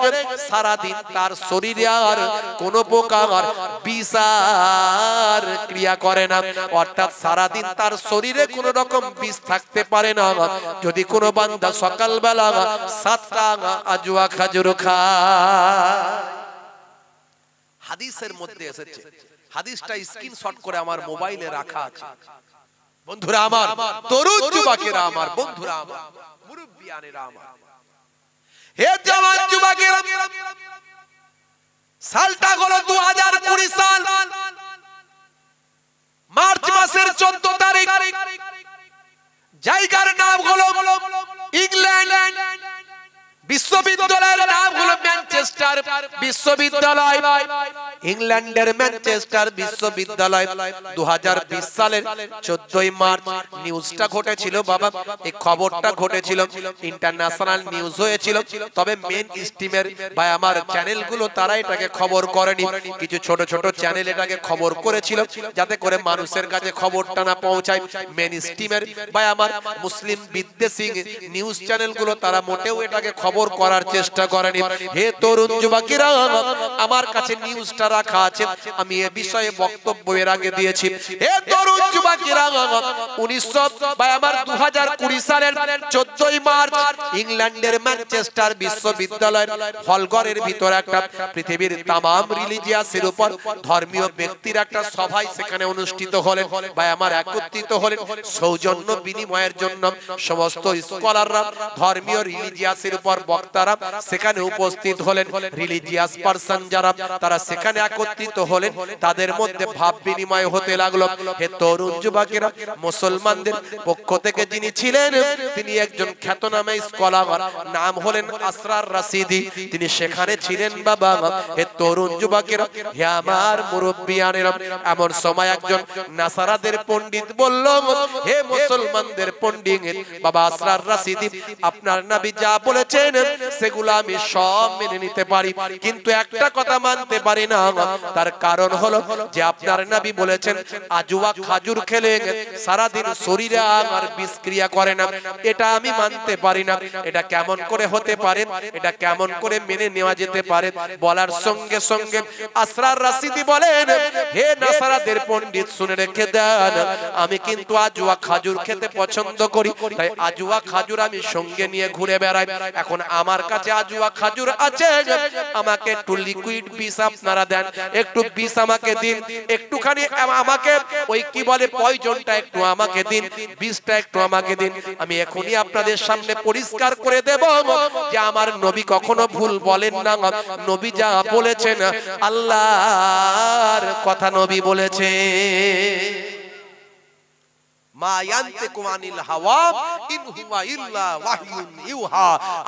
S1: সারা দিন তার শরীরে আর কোনো প্রকার বিষার ক্রিয়া করে না, অর্থাৎ সারা দিন তার শরীরে কোনো রকম বিষ থাকতে পারে না। যদি কোনো বান্দা সকাল বেলা 7টা আজওয়া খাজুর খায়। হাদিসের মধ্যে এসেছে, হাদিসটা স্ক্রিনশট করে আমার মোবাইলে রাখা আছে। বন্ধুরা আমার, তরুণ যুবকেরা আমার, বন্ধুরা আমার, মুরব্বিয়ানেরা আমার, হে জওয়ান যুবকেরা, সালটা হলো 2020 সাল, মার্চ মাসের 14 তারিখ। জায়গার নাম হলো ইংল্যান্ড, বিশ্ববিদ্যালয়ের নাম হলো ম্যানচেস্টার বিশ্ববিদ্যালয়। ইংল্যান্ডের ম্যানচেস্টার বিশ্ববিদ্যালয় 2020 সালের 14 মার্চ নিউজটা ঘটেছিল বাবা। এই খবরটা ঘটেছিল, ইন্টারন্যাশনাল নিউজ হয়েছিল, তবে মেন স্ট্রিমের বা আমার চ্যানেলগুলো তারা এটাকে খবর করেনি। কিছু ছোট ছোট চ্যানেল এটাকে খবর করেছিল, যাতে করে মানুষের কাছে খবরটা না পৌঁছায়। মেন স্ট্রিমের বা আমার মুসলিম বিদ্বেষী নিউজ চ্যানেলগুলো তারা মোটেও এটাকে খবর করার চেষ্টা করেনি। হে তরুণ যুবকেরা, আমার কাছে নিউজটা রাখা আছে, আমি এই বিষয়ে বক্তব্য এর আগে দিয়েছি। হে তরুণ যুবকেরা, 2020 সালের 14 মার্চ ইংল্যান্ডের ম্যানচেস্টার বিশ্ববিদ্যালয়ের হলঘরের ভিতর একটা পৃথিবীর তামাম রিলিজিয়াসের উপর ধর্মীয় ব্যক্তির একটা সভায় সেখানে অনুষ্ঠিত হলেন, বা আমার একত্রিত হলেন সৌজন্য বিনিময়ের জন্য। সমস্ত স্কলাররা, ধর্মীয় রিলিজিয়াসের উপর বক্তারা সেখানে উপস্থিত হলেন। হলেন রিলিজিয়াস পারসন যারা, তারা সেখানে একত্রিত হলেন। তাদের মধ্যে ভাব বিনিময় হতে লাগলো। হে তরুণ যুবকেরা, মুসলমানদের পক্ষ থেকে যিনি ছিলেন তিনি একজন খ্যাতনামা স্কলার, নাম হলেন আসরার রাশিদি। তিনি সেখানে ছিলেন বাবা। হে তরুণ যুবকেরা, হে আমার মুরব্বিয়ানেরা, এমন সময় একজন নাসারাদের পণ্ডিত বলল, হে মুসলমানদের পণ্ডিত বাবা আসরার রাশিদি, আপনার নবী যা বলেছেন সেগুলো আমি সব মেনে নিতে পারি, কিন্তু একটা কথা মানতে পারি না। তার কারণ হলো যে আপনার নবী বলেছেন আজওয়া খাজুর খেলে সারাদিন শরীরে আর বিষক্রিয়া করে না। এটা আমি মানতে পারি না। এটা কেমন করে হতে পারে? এটা কেমন করে মেনে নেওয়া যেতে পারে? বলার সঙ্গে সঙ্গে আসরার রাশিদি বলেন, হে নাসারাদের পণ্ডিত শুনে রেখে দেন, আমি কিন্তু আজওয়া খাজুর খেতে পছন্দ করি, তাই আজওয়া খাজুর আমি সঙ্গে নিয়ে ঘুরে বেড়াই। এখন আমার কাছে আজওয়া খাজুর আছে, আমাকে একটু লিকুইড বিষ আপনারা দেন, একটু বিষ আমাকে দিন, একটুখানি আমাকে ওই কি বলে পয়জনটা একটু আমাকে দিন, বিষটা একটু আমাকে দিন। আমি এখনই আপনাদের সামনে পরিষ্কার করে দেব যে আমার নবী কখনো ভুল বলেন না। নবী যা বলেছেন আল্লাহর কথা নবী বলেছে।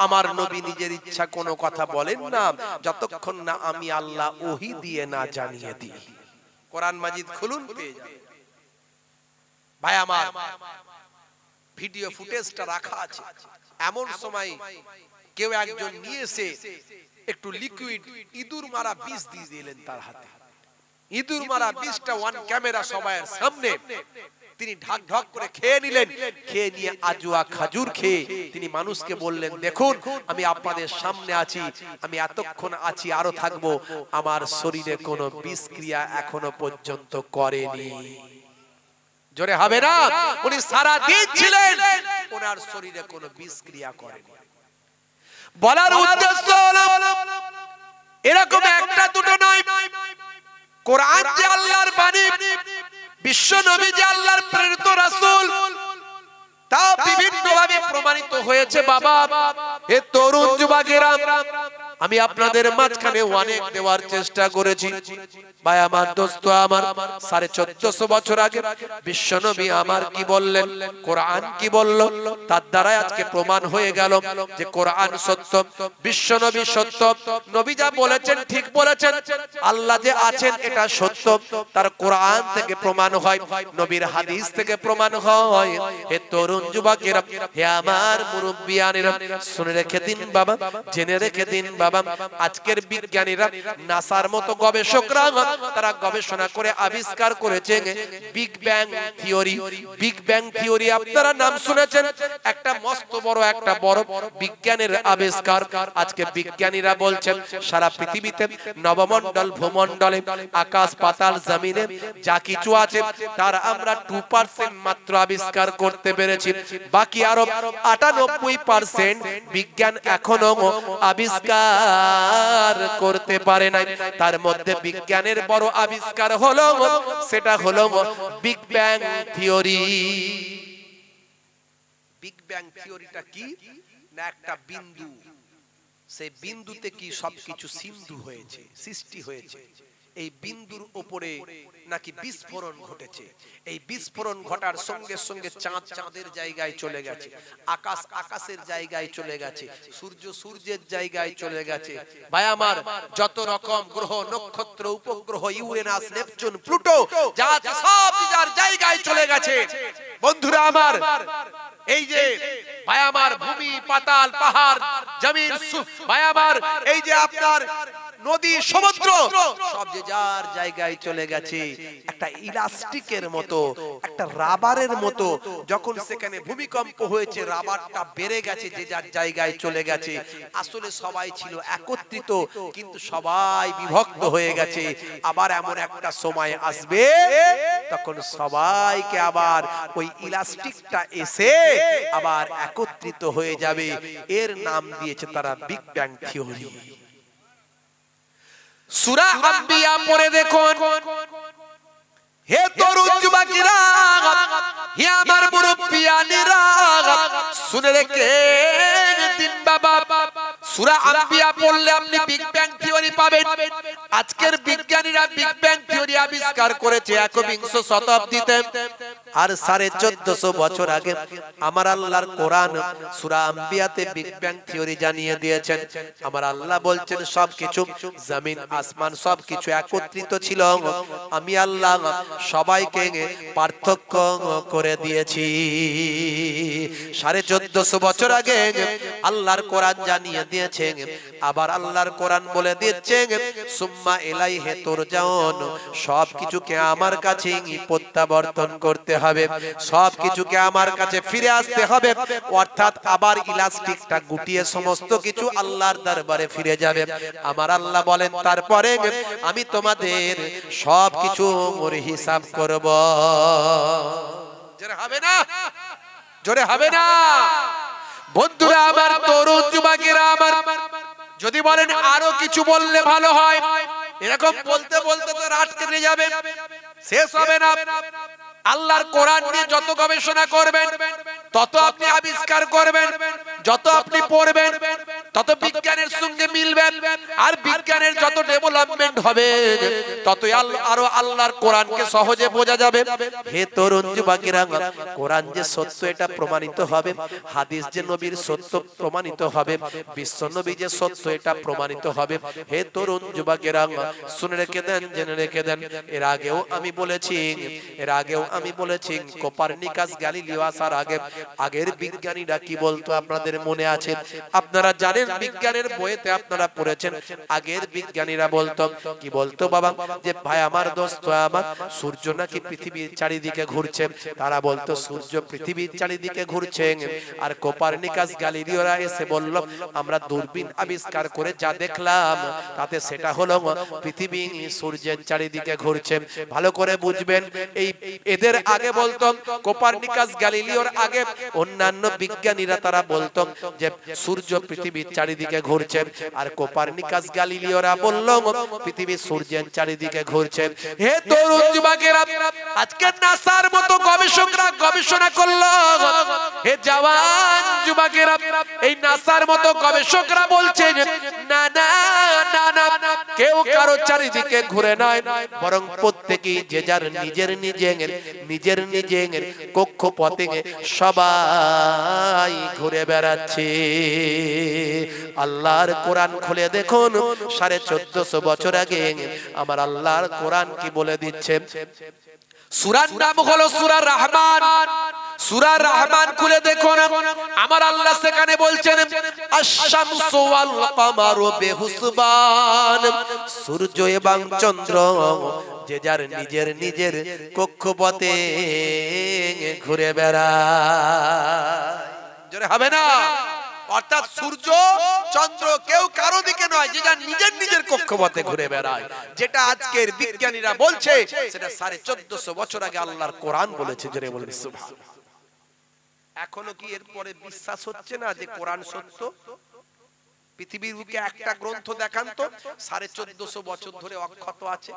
S1: আমার নবী নিজের ইচ্ছা কোনো কথা বলেন না যতক্ষণ না আমি আল্লাহ ওহী দিয়ে না জানিয়ে দিই। কোরআন মাজিদ খুলুন, পেয়ে যাবেন। ভাই আমার, ভিডিও ফুটেজটা রাখা আছে। এমন সময় কেউ একজন নিয়ে এসে একটু লিকুইড ইঁদুর মারা বিষ দিয়ে দিলেন তার হাতে। ইঁদুর মারা বিষটা ওয়ান ক্যামেরা সবার সামনে তিনি ঢাক ঢক করে খেয়ে নিলেন। খেয়ে নিয়ে আজওয়া খাজুর খেয়ে তিনি মানুষকে বললেন, দেখুন আমি আপনাদের সামনে আছি, আমি এতক্ষণ আছি, আরো থাকবো, আমার শরীরে কোনো বিষক্রিয়া এখনো পর্যন্ত করেনি। জোরে হবে না? উনি সারা দিন ছিলেন, ওনার শরীরে কোনো বিষক্রিয়া করেনি। বলার উদ্দেশ্য হলো এরকম একটা দুটো নয়, কোরআন যে আল্লাহর বাণী, বিশ্ব নবী যে আল্লাহর প্রেরিত রাসূল, তা বিভিন্ন ভাবে প্রমাণিত হয়েছে বাবা। হে তরুণ যুবকেরা, আমি আপনাদের মাঝখানে অনেক দেওয়ার চেষ্টা করেছি। ভাই আমার, দোস্ত আমার, 1450 বছর আগে বিশ্বনবী আমার কি বললেন, কোরআন কি বলল, তার দ্বারা আজকে প্রমাণ হয়ে গেল যে কোরআন সত্য, বিশ্বনবী সত্য। নবী যা বলেছেন ঠিক বলেছেন, আল্লাহ যে আছেন এটা সত্য, তার কোরআন থেকে প্রমাণ হয়, নবীর হাদিস থেকে প্রমাণ হয়। হে তরুণ যুবকেরা, হে আমার মুরব্বিয়ানেরা, শুনে রেখে দিন বাবা, জেনে রেখে দিন বাবা। আজকের বিজ্ঞানীরা, নাসার মতো গবেষকরা, তারা গবেষণা করে আবিষ্কার করেছে big bang theory. Big bang theory আপনারা নাম শুনেছেন, একটা মস্ত বড় একটা বড় বিজ্ঞানের আবিষ্কার। আজকে বিজ্ঞানীরা বলছেন সারা পৃথিবীতে নবমণ্ডল, ভূমণ্ডলে, আকাশ পাতাল জমিনে যা কিছু আছে তার আমরা 2% মাত্র আবিষ্কার করতে পেরেছি। বাকি আরো 98% বিজ্ঞান এখনো আবিষ্কার করতে পারে নাই। তার মধ্যে বিজ্ঞানের বড় আবিষ্কার হলো, সেটা হলো big bang theory. Big bang থিওরিটা কি না, একটা বিন্দু, সেই বিন্দুতে কি সবকিছু সিন্ধু হয়েছে, সৃষ্টি হয়েছে। এই বিন্দুর উপরে নাকি বিস্ফোরণ ঘটেছে। এই বিস্ফোরণ ঘটার সঙ্গে সঙ্গে চাঁদ চাঁদের জায়গায় চলে গেছে, আকাশ আকাশের জায়গায় চলে গেছে, সূর্য সূর্যের জায়গায় চলে গেছে। ভাই আমার, যত রকম গ্রহ, নক্ষত্র, উপগ্রহ, ইউরেনাস, নেপচুন, প্লুটো যা আছে সব যার জায়গায় চলে গেছে। বন্ধুরা আমার, এই যে ভাই আমার ভূমি, পাতাল, পাহাড়, জমিন, ভাই আমার এই যে আপনার নদী, সমুদ্র সব যে যার জায়গায় চলে গেছে। একটা ইলাস্টিকের মতো, একটা রাবারের মতো, যখন সেখানে ভূমিকম্প হয়েছে রাবারটা বেড়ে গেছে, যে যার জায়গায় চলে গেছে। আসলে সবাই ছিল একত্রিত, কিন্তু সবাই বিভক্ত হয়ে গেছে। আবার এমন একটা সময় আসবে তখন সবাইকে আবার ওই ইলাস্টিকটা এসে আবার একত্রিত হয়ে যাবে। এর নাম দিয়েছে তারা বিগ ব্যাং থিওরি। সূরা আম্বিয়া পড়ে দেখুন। হে তরুণ যুবকেরা, হে আমার মুরব্বিয়ানেরা, শুনে রেখে দিন বাবা। সূরা আম্বিয়া পড়লে আপনি বিগ ব্যাং থিওরি পাবেন। আজকের বিজ্ঞানীরা বিগ ব্যাং থিওরি আবিষ্কার করেছে একবিংশ শতাব্দীতে, আর 1450 বছর আগে আমার আল্লাহর কোরআন সূরা আম্বিয়াতে বিগ ব্যাং থিওরি জানিয়ে দিয়েছেন। আমার আল্লাহ বলছেন সবকিছু জমিন আসমান সবকিছু একত্রিত ছিল, আমি আল্লাহ সবাইকে পার্থক্য করে দিয়েছি। 1450 বছর আগে আল্লাহর কোরআন জানিয়ে দিয়েছেন, আবার আল্লাহর কোরআন বলে দিচ্ছেন সুম্মা ইলাইহি তুরজাউন, সবকিছুকে আমার কাছে প্রত্যাবর্তন করতে হবে, সবকিছুকে আমার কাছে ফিরে আসতে হবে। অর্থাৎ আবার ইলাস্টিকটা গুটিয়ে সমস্ত কিছু আল্লাহর দরবারে ফিরে যাবে। আমার আল্লাহ বলেন তারপরে আমি তোমাদের সবকিছু ওর হিসাব করব। জোরে হবে না, জোরে হবে না। বন্ধুরা আমার, তরুণ যুবকেরা আমার, যদি বলেন আরো কিছু বললে ভালো হয়, এরকম বলতে বলতে তো রাত কেটে যাবে, শেষ হবে না। আল্লাহর কোরআন নিয়ে যত গবেষণা করবেন তত আপনি আবিষ্কার করবেন, যত আপনি পড়বেন তত বিজ্ঞানের সঙ্গে মিলবেন, আর বিজ্ঞানের যত ডেভেলপমেন্ট হবে ততই আরো আল্লাহর কোরআনকে সহজে বোঝা যাবে। হে তরুণ যুবকেরা, কোরআন যে সত্য এটা প্রমাণিত হবে, হাদিস যে নবীর সত্য প্রমাণিত হবে, বিশ্ব নবী যে সত্য এটা প্রমাণিত হবে। হে তরুণ যুবকেরা, শুনে রেখে দেন, জেনে রেখে দেন। এর আগেও আমি বলেছি কোপারনিকাস গ্যালিলিও আসার আগের বিজ্ঞানীরা কি বলতো আপনাদের মনে আছে? আপনারা জানেন, বিজ্ঞানের বইতে আপনারা পড়েছেন, আগের বিজ্ঞানীরা বলতো কি বলতো বাবা, যে ভাই আমার দোস্ত আমার, সূর্য নাকি পৃথিবীর চারিদিকে ঘুরছে। তারা বলতো সূর্য পৃথিবীর চারিদিকে ঘুরছে। আর কোপারনিকাস গ্যালিলিওরা এসে বলল আমরা দূরবীন আবিষ্কার করে যা দেখলাম তাতে সেটা হলো পৃথিবী সূর্যের চারিদিকে ঘুরছে। ভালো করে বুঝবেন, এদের আগে বলতো কোপারনিকাস গ্যালিলিওর আগে অন্যান্য বিজ্ঞানীরা তারা বলতো যে সূর্য পৃথিবীর চারিদিকে ঘুরছে, আর কোপারনিকাস গ্যালিলিওরা বলল পৃথিবী সূর্যের চারিদিকে ঘুরছে। হে তরুণ যুবকেরা, আজকে নাসার মতো গবেষকরা গবেষণা করলো। হে জওয়ান যুবকেরা, এই নাসার মতো গবেষকরা বলছেন না না না না, কেউ কারো চারিদিকে ঘুরে নয়, বরং প্রত্যেকেই যে যার নিজের কক্ষপথে সবাই ঘুরে বেড়াচ্ছে। আল্লাহর কোরআন খুলে দেখুন, 1450 বছর আগে আমার আল্লাহর কোরআন কি বলে দিচ্ছে। সূরার নাম হলো সূরা রহমান। সূরা রহমান খুলে দেখুন, আমার আল্লাহ সেখানে বলছেন আশ-শামসু ওয়াল কামারু বিহুসবান, সূর্য এবং চন্দ্র যে যার নিজের কক্ষপথে ঘুরে বেড়ায়। জোরে হবে না? অর্থাৎ সূর্য চন্দ্র কেউ কারো দিকে নয়, যে যার নিজের কক্ষপথে ঘুরে বেড়ায়। যেটা আজকের বিজ্ঞানীরা বলছে সেটা 1450 বছর আগে আল্লাহর কোরআন বলেছে। জোরে বলুন সুবহানাল্লাহ। এখনো কি এরপরে বিশ্বাস হচ্ছে না যে কোরআন সত্য? পৃথিবীর বুকে একটা গ্রন্থ দেখান তো 1450 বছর ধরে অক্ষত আছে।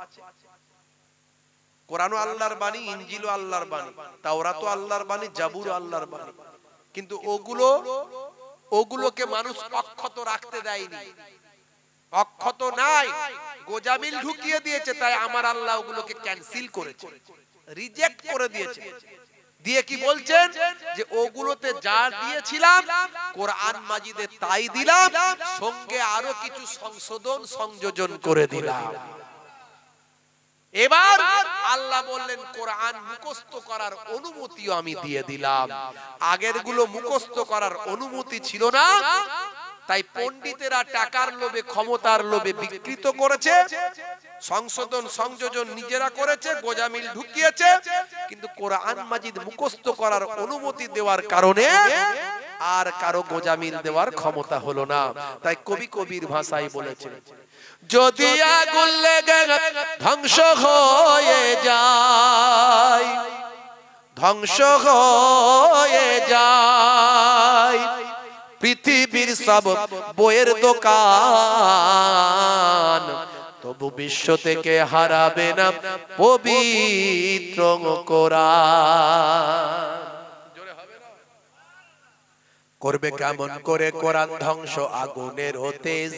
S1: কোরআনও আল্লাহর বাণী, ইনজিলও আল্লাহর বাণী, তাওরাতও আল্লাহর বাণী, জাবুরও আল্লাহর বাণী, কিন্তু ওগুলোকে মানুষ অক্ষত রাখতে দেয়নি। অক্ষত নাই, গোজামিল ঢুকিয়ে দিয়েছে। তাই আমার আল্লাহ ওগুলোকে ক্যান্সেল করেছে, রিজেক্ট করে দিয়েছে। দিয়ে কি বলছেন যে ওগুলোতে যা দিয়েছিলাম কোরআন মাজিদে তাই দিলাম, সঙ্গে আরো কিছু সংযোজন করে দিলাম। এবার আল্লাহ বললেন কোরআন মুখস্থ করার অনুমতিও আমি দিয়ে দিলাম। আগের গুলো মুখস্থ করার অনুমতি ছিল না, তাই পণ্ডিতেরা টাকার লোভে, ক্ষমতার লোভে বিকৃত করেছে, সংযোজন নিজেরা করেছে, গোজামিল ঢুকিয়েছে। কিন্তু কোরআন মাজিদ মুখস্থ করার অনুমতি দেওয়ার কারণে আর কারো গোজামিল দেওয়ার ক্ষমতা হলো না। তাই কবির ভাষায় বলেছে, যদি আগুন লেগে ধ্বংস হয়ে যায়, ধ্বংস হয়ে যায় পৃথিবীর সব বইয়ের দোকান, তবু বিশ্ব থেকে হারাবে না পবিত্র কোরআন। করবে কেমন করে কোরআন ধ্বংস আগুনের তেজ,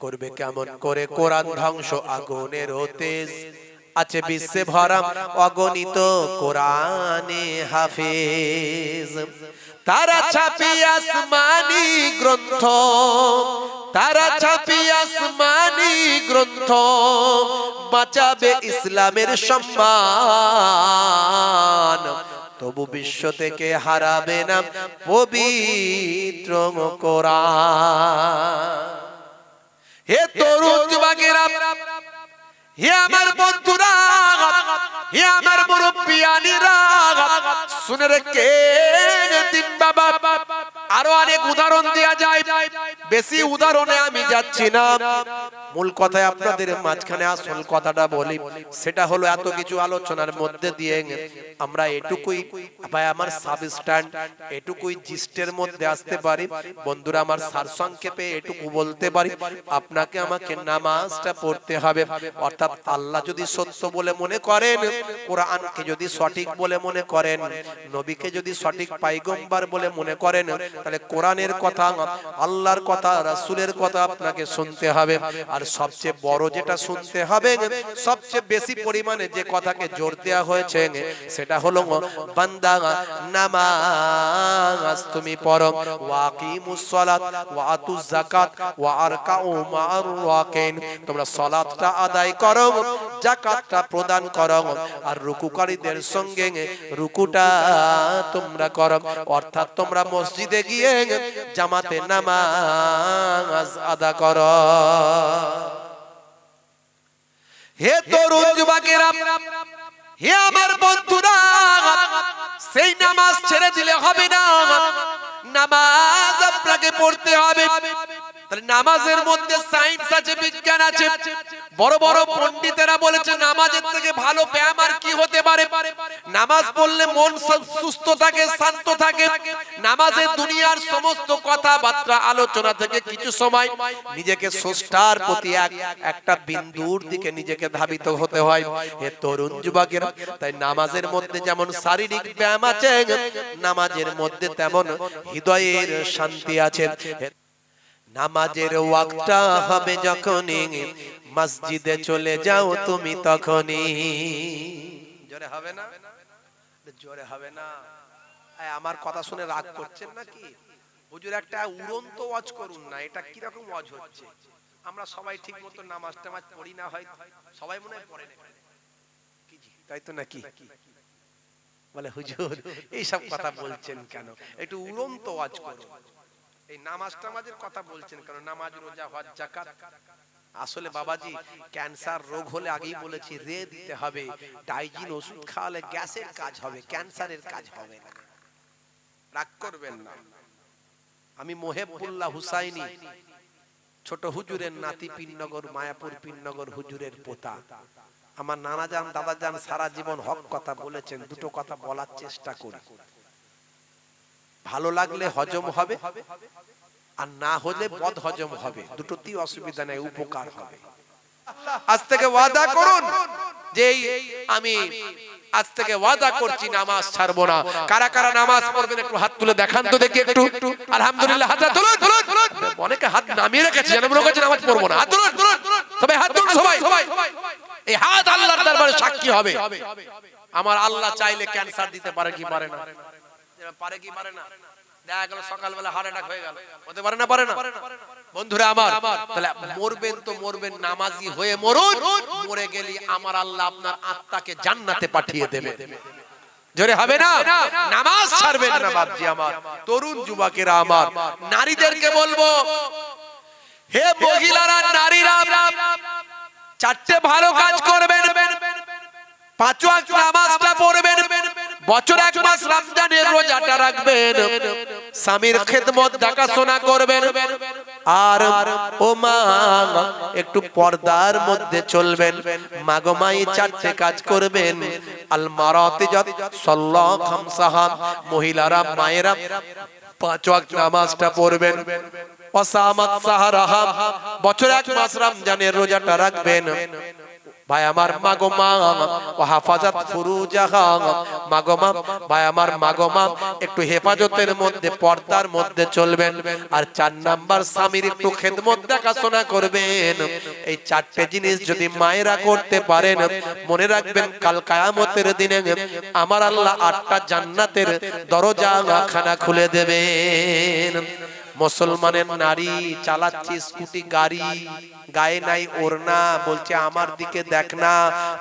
S1: করবে কেমন করে কোরআন ধ্বংস আগুনের তেজ। আছে বিশ্বে ভরা অগণিত কোরআনে হাফেজ, তারা ছাপি আসমানি গ্রন্থ, তারা ছাপি আসমানি গ্রন্থ, বাঁচাবে ইসলামের সম্মান। তবু বিশ্ব থেকে হারাবে না পবিত্র কোরআন। হে তরুণ যুবকেরা, হে আমার বন্ধুরা, হে আমার মুরব্বিয়ানিরা, শুনে রেখে দিন বাবা। আরো অনেক উদাহরণ দেয়া যায়, বেশি উদাহরণে আমি যাচ্ছি না। মূল কথায় আপনাদের মাঝখানে আসল কথাটা বলি, সেটা হলো এত কিছু আলোচনার মধ্যে দিয়ে আমরা এটুকুই ভাই আমার সাবস্ট্যান্ড, এটুকুই জিস্টের মধ্যে আসতে পারি। বন্ধুরা আমার সারসংক্ষেপে এটুকু বলতে পারি, আপনাকে আমাকে নামাজটা পড়তে হবে। অর্থাৎ আল্লাহ যদি সত্য বলে মনে করেন, কোরআনকে যদি সঠিক বলে মনে করেন, নবীকে যদি সঠিক পয়গম্বর বলে মনে করেন, তাহলে কোরআনের কথা, আল্লাহর কথা, রাসূলের কথা আপনাকে শুনতে হবে। আর সবচেয়ে বড় যেটা শুনতে হবে, সবচেয়ে বেশি পরিমাণে যে কথাকে জোর দেওয়া হয়েছে, সেটা হলো বান্দা নামাজ তুমি পড়ো, ওয়াকিমুস সালাত ওয়া আতুজ যাকাত ওয়া আরকাউ মা'আর রাকিন। তোমরা সালাতটা আদায় করো, যাকাতটা প্রদান করো, আর রুকুকারীদের সঙ্গে রুকুটা তোমরা করো। অর্থাৎ তোমরা মসজিদে গিয়ে জামাতে নামাজ আদা করো। হে তরুণ যুবকেরা, হে আমার বন্ধুরা, সেই নামাজ ছেড়ে দিলে হবে না, নামাজ আপনাকে পড়তে হবে। তাহলে নামাজের মধ্যে সায়েন্স আছে, বিজ্ঞান আছে। বড় বড় পণ্ডিতেরা বলেছে নামাজের থেকে ভালো ব্যায়াম আর কি হতে পারে। নামাজ পড়লে মন সুস্থ থাকে, শান্ত থাকে। নামাজে দুনিয়ার সমস্ত কথাবার্তা আলোচনা থেকে কিছু সময় নিজেকে স্রষ্টার প্রতি একটা বিন্দুর দিকে নিজেকে ধাবিত হতে হয়। হে তরুণ যুবকেরা, তাই নামাজের মধ্যে যেমন শারীরিক ব্যায়াম আছে, নামাজের মধ্যে তেমন হৃদয়ের শান্তি আছে। নামাজের ওয়াক্তটা হবে যখনই, মসজিদে চলে যাও তুমি তখনই। জোরে হবে না? জোরে হবে না? আমার কথা শুনে রাগ করছেন নাকি? হুজুর একটা উড়ন্ত ওয়াজ করুন না, এটা কি রকম ওয়াজ হচ্ছে? আমরা সবাই ঠিক মতো নামাজ টামাজ পড়ি না, হয় সবাই মনে হয় পড়ে না, তাই তো নাকি? বলে হুজুর এইসব কথা বলছেন কেন? একটু উড়ন্ত ওয়াজ করুন। এই নামাজ টামাজের কথা বলছেন কেন? নামাজ, রোজা, হজ, যাকাত। আসলে বাবাজি, ক্যান্সার রোগ হলে আগেই বলেছি রে দিতে হবে। ডাইজিন ওষুধ খাওয়ালে গ্যাসের কাজ হবে, ক্যান্সারের কাজ হবে না। রাগ করবেন না। আমি মোহেবুল্লাহ হুসাইনি, ছোট হুজুরের নাতি, পিননগর মায়াপুর পিননগর হুজুরের পোতা। আমার নানা জান দাদা জান সারা জীবন হক কথা বলেছেন। দুটো কথা বলার চেষ্টা করি, ভালো লাগলে হজম হবে, আর না হলে বদ হজম হবে। দুটোতেই অসুবিধা নেই, উপকার হবে। আজ থেকে ওয়াদা করুন যে আমি আজ থেকে ওয়াদা করছি নামাজ ছাড়বো না। কারা কারা নামাজ পড়বেন একটু হাত তুলে দেখান তো দেখি একটু। আলহামদুলিল্লাহ, হাত তুলুন। অনেকে হাত নামিয়ে রেখেছে, যেন মনে করছে নামাজ পড়বো না। হাত তুলুন, সবাই হাত তুলুন, সবাই। এই হাত আল্লাহর দরবারে সাক্ষী হবে। আমার আল্লাহ চাইলে ক্যান্সার দিতে পারে কি পারে না? পারে কি পারে না? দেখা গেল সকালবেলা হার্ট অ্যাটাক হয়ে গেল, হতে পারে না? পারে না? বন্ধুরা আমার, তাহলে মরবেন তো মরবেন নামাজি হয়ে মরুন। মরে গেলে আমার আল্লাহ আপনার আত্মাকে জান্নাতে পাঠিয়ে দেবে। জোরে হবে না? নামাজ ছাড়বেন না বাপজি আমার। তরুণ যুবকেরা আমার, নারীদেরকে বলবো, হে মহিলারা, নারীরা, চারটে ভালো কাজ করবেন। 5 ওয়াক্ত নামাজটা পড়বেন, বছর 1 মাস রমজানের রোজাটা রাখবেন, স্বামীর খেদমত দেখাশোনা করবেন, আর ও মা একটু পর্দার মধ্যে চলবেন। মাগো মাই 4টে কাজ করবেন। আল মারাতিজাত সাল্লাহ খামসাহা, মহিলারা মায়েরা 5 ওয়াক্ত নামাজটা পড়বেন। ওয়াসামাত সাহারাহা, বছর 1 মাস রমজানের রোজাটা রাখবেন। ভাই আমার মাগো মা ও হাফাজাত ফুরুজাহা, মাগো মা ভাই আমার মাগো মা একটু হেফাজতের মধ্যে পর্দার মধ্যে চলবেন। আর 4 নাম্বার স্বামীর একটু খেদমত দেখাশোনা করবেন। এই 4টে জিনিস যদি মায়েরা করতে পারেন, মনে রাখবেন কাল কিয়ামতের দিনে আমার আল্লাহ 8টা জান্নাতের দরজা খানা খুলে দেবেন। মুসলমানের নারী চালাচ্ছে স্কুটি গাড়ি, গায়ে নাই ওড়না, বলছে আমার দিকে দেখ না,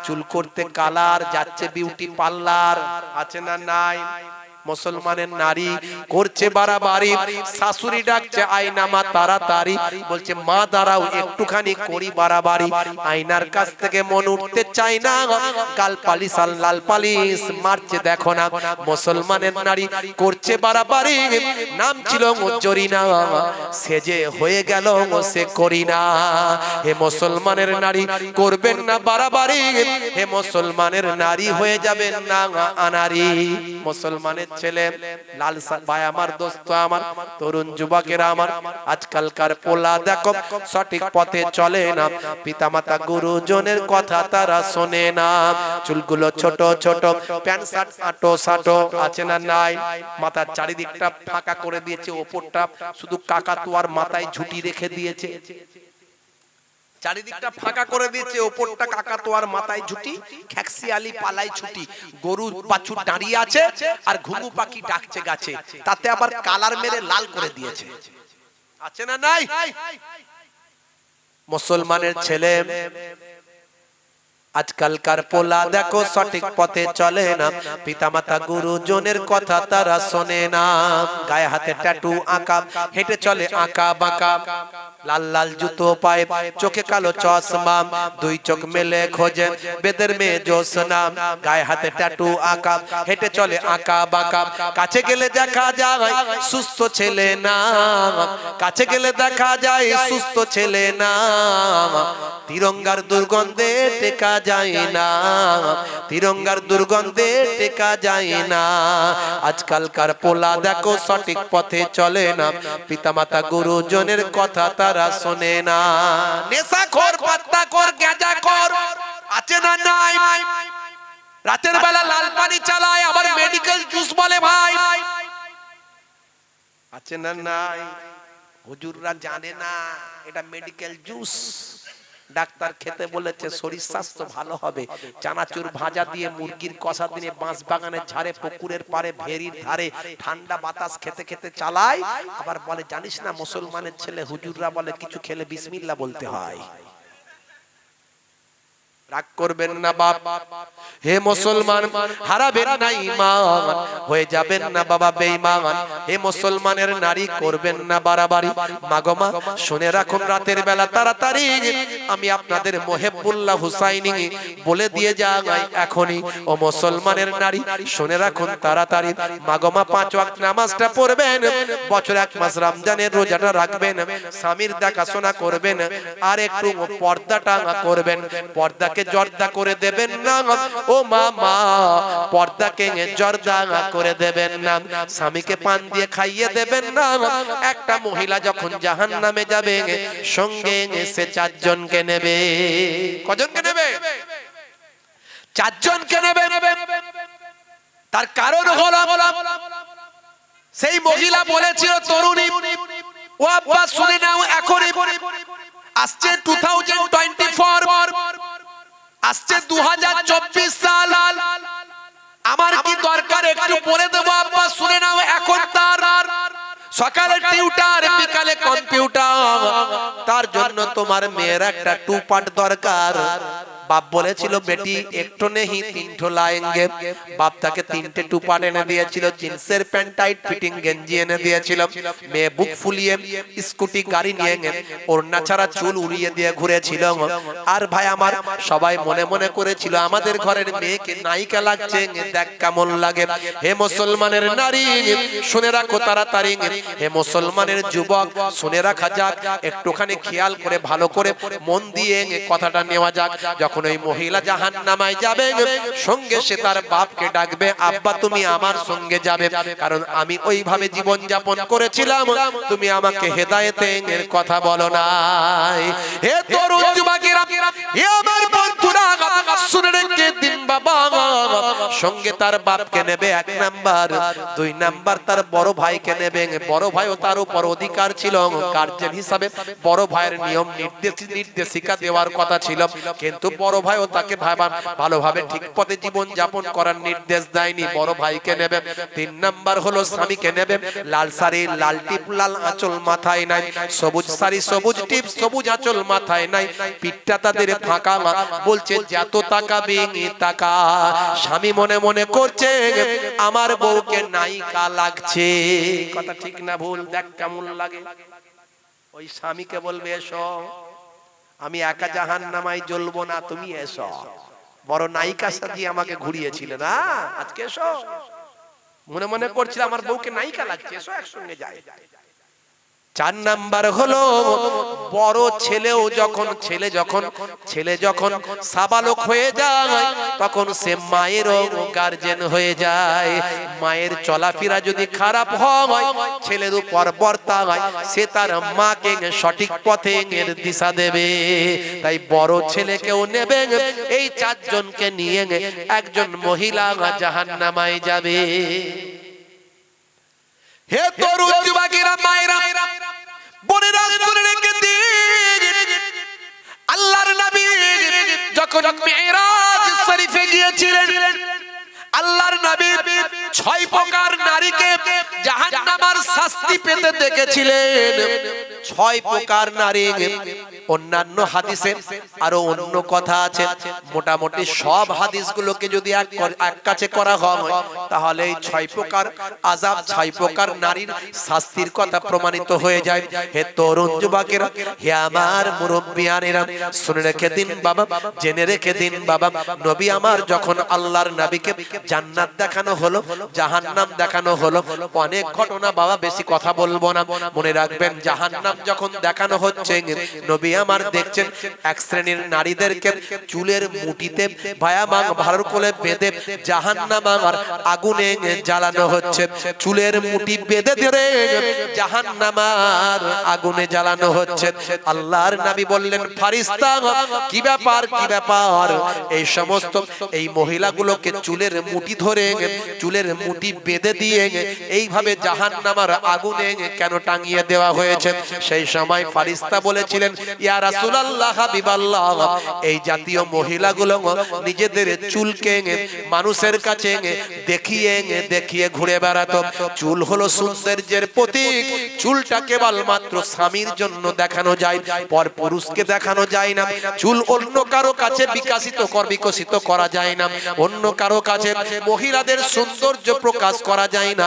S1: চুল করতে কালার, যাচ্ছে বিউটি পার্লার, আছে না নাই? মুসলমানের নারী করছে বাড়াবাড়ি, শাশুড়ি ডাকছে আয়না মা তাড়াতাড়ি, বলছে মা দাঁড়াও একটুখানি করি বাড়াবাড়ি। আয়নার কাছ থেকে মন উঠতে চায় না, গাল পালিশ আর লাল পালিশ মারছে দেখো না। মুসলমানের নারী করছে বাড়াবাড়ি, নাম ছিল জরিনা, সেজে হয়ে গেল সে করিনা। হে মুসলমানের নারী করবেন না বাড়াবাড়ি, হে মুসলমানের নারী হয়ে যাবেন না আনারি। মুসলমানের ছেলে লাল ভাই আমার, দোস্ত আমার, তরুণ যুবকেরা আমার, আজকালকার পোলা দেখো সঠিক পথে চলে না, পিতামাতা গুরুজনের কথা তারা শোনে না। চুলগুলো ছোট ছোট, প্যান্ট শার্ট আটো সাটো, আছে না নাই? মাথার চারিদিকটা ফাঁকা করে দিয়েছে, ওপরটা শুধু কাকাতুয়ার মাথায় ঝুটি রেখে দিয়েছে, চারিদিকটা ফাঁকা করে দিয়েছে, ওপরটা কাকাতুয়ার মাথায় ঝুটি, খ্যাকসিয়ালি পালাই ছুটি, গরু বাছুর দাঁড়িয়ে আছে আর ঘুঘু পাখি ডাকছে গাছে, তাতে আবার কালার মেরে লাল করে দিয়েছে, আছে না নাই? মুসলমানের ছেলে আজকালকার পোলা দেখো সঠিক পথে চলে না, পিতামাতা গুরুজনের কথা তারা শোনে না। গায়ে হাতে ট্যাটু আঁকা, হেঁটে চলে আঁকা বাঁকা, লাল লাল জুতো পায়ে, চোখে কালো চশমা, 2 চোখ মেলে খোঁজে বেদের মেয়ে জোসনা। গায়ে হাতে ট্যাটু আঁকা, হেঁটে চলে আঁকা বাঁকা, কাছে গেলে দেখা যায় সুস্থ ছেলে না, কাছে গেলে দেখা যায় সুস্থ ছেলে না। তিরঙ্গার দুর্গন্ধে টেকা যায় না, তিরঙ্গার দুর্গন্ধে টেকা যায় না। আজকালকার পোলা দেখো সঠিক পথে চলে না, পিতামাতা গুরুজনের কথা তারা শোনে না। নেশাখোর, পাত্তাখোর, গাঁজাখোর, আছে না নাই? রাতের বেলা লাল পানি চালায়, আবার মেডিকেল জুস বলে ভাই, আছে না নাই? হুজুররা জানে না এটা মেডিকেল জুস, ডাক্তার খেতে বলেছে শরীর স্বাস্থ্য ভালো হবে। চানাচুর ভাজা দিয়ে, মুরগির কষা দিয়ে, বাঁশ বাগানের ঝাড়ে, পুকুরের পাড়ে, ভেরির ধারে ঠান্ডা বাতাস খেতে খেতে চালায়, আবার বলে জানিস না মুসলমানের ছেলে হুজুররা বলে কিছু খেলে বিসমিল্লাহ বলতে হয়। রাগ করবেন না বাপ, হে মুসলমান হারাবেন না ঈমান, হয়ে যাবেন না বাবা বেঈমান। হে মুসলমানের নারী করবেন না বাড়াবাড়ি। মাগো মা শুনে রাখুন, রাতের বেলা তাড়াতাড়ি আমি আপনাদের মুহিবুল্লাহ হুসাইনি বলে দিয়ে যাই এখনই। ও মুসলমানের নারী শুনে রাখুন তাড়াতাড়ি, মাগো মা 5 ওয়াক্ত নামাজটা পড়বেন, বছরে 1 মাস রমজানের রোজাটা রাখবেন, স্বামীর দেখাশোনা করবেন, আর একটু পর্দাটা করবেন। পর্দা জর্দা করে দেবেন না ও মামা, পর্দাকে জর্দা করে দেবেন না, স্বামীকে পান দিয়ে খাইয়ে দেবেন না। একটা মহিলা যখন জাহান্নামে যাবে সঙ্গে সে 4 জনকে নেবে। কজনকে নেবে? 4 জনকে নেবে। তার কারণ হলো সেই মহিলা বলেছিল তরুণী, ও আব্বা শুনে নাও, এখনই আসছে 2024, আসছে 2024 সাল, আমার কি দরকার একটু বলে দেবো আব্বা শুনে নাও। এখন তার সকালে টিউটার, বিকালে কম্পিউটার, তার জন্য তোমার মেয়ের একটা 2 পার্ট দরকার। বাপ বলেছিল বেটি একটু নেহি 3 ठो लाएंगे। বাপ তাকে 3টে 2 পার্ট এনে দিয়েছিল, জিন্সের প্যান্ট টাইট ফিটিং গেঞ্জি এনে দিয়েছিল। মেয়ে বুক ফুলিয়ে স্কুটি গাড়ি নিয়ে ওড়না ছাড়া চুল উড়িয়ে দিয়ে ঘুরেছিল। আর ভাই আমার সবাই মনে মনে করেছিল আমাদের ঘরের মেয়েকে নায়িকা লাগছে, দেখ কেমন লাগে। হে মুসলমানের নারী শুনে রাখো তাড়াতাড়ি, হে মুসলমানের যুবক শুনে রাখা যাক, একটুখানি খেয়াল করে ভালো করে মন দিয়ে কথাটা নেওয়া যাক। যখন ওই মহিলা জাহান্নামায় যাবে, সঙ্গে সে তার বাপকে ডাকবে, আব্বা তুমি আমার সঙ্গে যাবে, কারণ আমি ওইভাবে জীবন যাপন করেছিলাম, তুমি আমাকে হেদায়েতের কথা বলো নাই। হে তরুণ যুবকেরা, হে আমার বন্ধুরা, শুনে রেখে দিন বাবা, সঙ্গে তার বাপকে নেবে 1 নাম্বার, 2 নাম্বার তার বড় ভাইকে নেবে। বড় ভাইও তার উপর অধিকার ছিল, গার্জেন হিসাবে বড় ভাইয়ের নিয়ম নির্দেশিকা দেওয়ার কথা ছিল, কিন্তু বড় ভাইও তাকে ভালোভাবে ঠিক পথে জীবন যাপন করার নির্দেশ দেয়নি। বড় ভাইকে নেবে। 3 নাম্বার হলো স্বামীকে নেবে। লাল শাড়ি, লাল টিপ, লাল আঁচল মাথায় নাই, সবুজ শাড়ি, সবুজ টিপ, সবুজ আঁচল মাথায় নাই, পিঠটা তাদের ফাঁকা। বলছে যত তাকাবি তাকা। স্বামী মনে মনে করছে আমার বউকে নায়িকা লাগছে। কথা ঠিক না ভুল? দেখ কেমন লাগে। ওই স্বামীকে বলবে এসো, আমি একা জাহান্নামায় জ্বলবো না, তুমি এসো। বড় নায়িকা সাজিয়ে আমাকে ঘুরিয়েছিলে না, আজকে এসো। মনে মনে করছিল আমার বউকে নায়িকা লাগছে, এসো একসঙ্গে যাই। 4 নাম্বার হলো বড় ছেলেও যখন ছেলে যখন সাবালক হয়ে যায়, তখন সে মায়েরও গার্জেন হয়ে যায়। মায়ের চলাফেরা যদি খারাপ হয়, ছেলের উপর বর্তায়, সে তার মাকে সঠিক পথে দিশা দেবে। তাই বড় ছেলেকেও নেবে। এই 4 জনকে নিয়ে একজন মহিলা জাহান্নামায় যাবে। হে তরুণ যুবকেরা, মায়েরা, বোনেরা, শুনে রেখে দিন, আল্লাহর নবী যখন মিরাজ শরীফে গিয়েছিলেন, আল্লাহর নবী 6 প্রকার নারীকে জাহান্নামের শাস্তি পেতে দেখেছিলেন। 6 প্রকার নারী। অন্যান্য হাদিসে আরো অন্য কথা আছে। মোটামুটি সব হাদিসগুলোকে যদি এক কাছে করা হয়, তাহলে এই 6 প্রকার আযাব, 6 প্রকার নারীর শাস্তির কথা প্রমাণিত হয়ে যায়। হে তরুণ যুবকেরা, হে আমার মুরব্বিয়ানেরা, শুনে রেখে দিন বাবা, জেনে রেখে দিন বাবা, নবী আমার যখন আল্লাহর নবীকে জান্নাত দেখানো হলো, জাহান্নাম দেখানো হলো, অনেক ঘটনা বাবা, বেশি কথা বলবো না। মনে রাখবেন, জাহান্নাম যখন দেখানো হচ্ছে, নবী আমার দেখছেন এক শ্রেণীর নারীদেরকে চুলের মুঠিতে ভালো করে বেঁধে জাহান্নামের আগুনে জ্বালানো হচ্ছে। চুলের মুঠি বেঁধে ধরে জাহান্নামের আগুনে জ্বালানো হচ্ছে। আল্লাহর নবী বললেন, ফারিস্তা, কি ব্যাপার, কি ব্যাপার? এই সমস্ত এই মহিলাগুলোকে চুলের মুঠি ধরে, চুলের মুঠি বেঁধে দিয়ে এইভাবে জাহান্নামের আগুনে কেন টাঙিয়ে দেওয়া হয়েছে? সেই সময় ফারিস্তা বলেছিলেন, ইয়া রাসূলুল্লাহ, হাবিবাল্লাহ, এই জাতীয় মহিলাগুলো নিজেদের চুলকে মানুষের কাছে দেখিয়ে দেখিয়ে ঘুরে বেড়াতো। চুল হলো সৌন্দর্যের প্রতীক। চুলটা কেবলমাত্র স্বামীর জন্য দেখানো যায়, পর পুরুষকে দেখানো যায় না। চুল অন্য কারো কাছে বিকশিত করা যায় না, অন্য কারো কাছে মহিলাদের সৌন্দর্য প্রকাশ করা যায় না।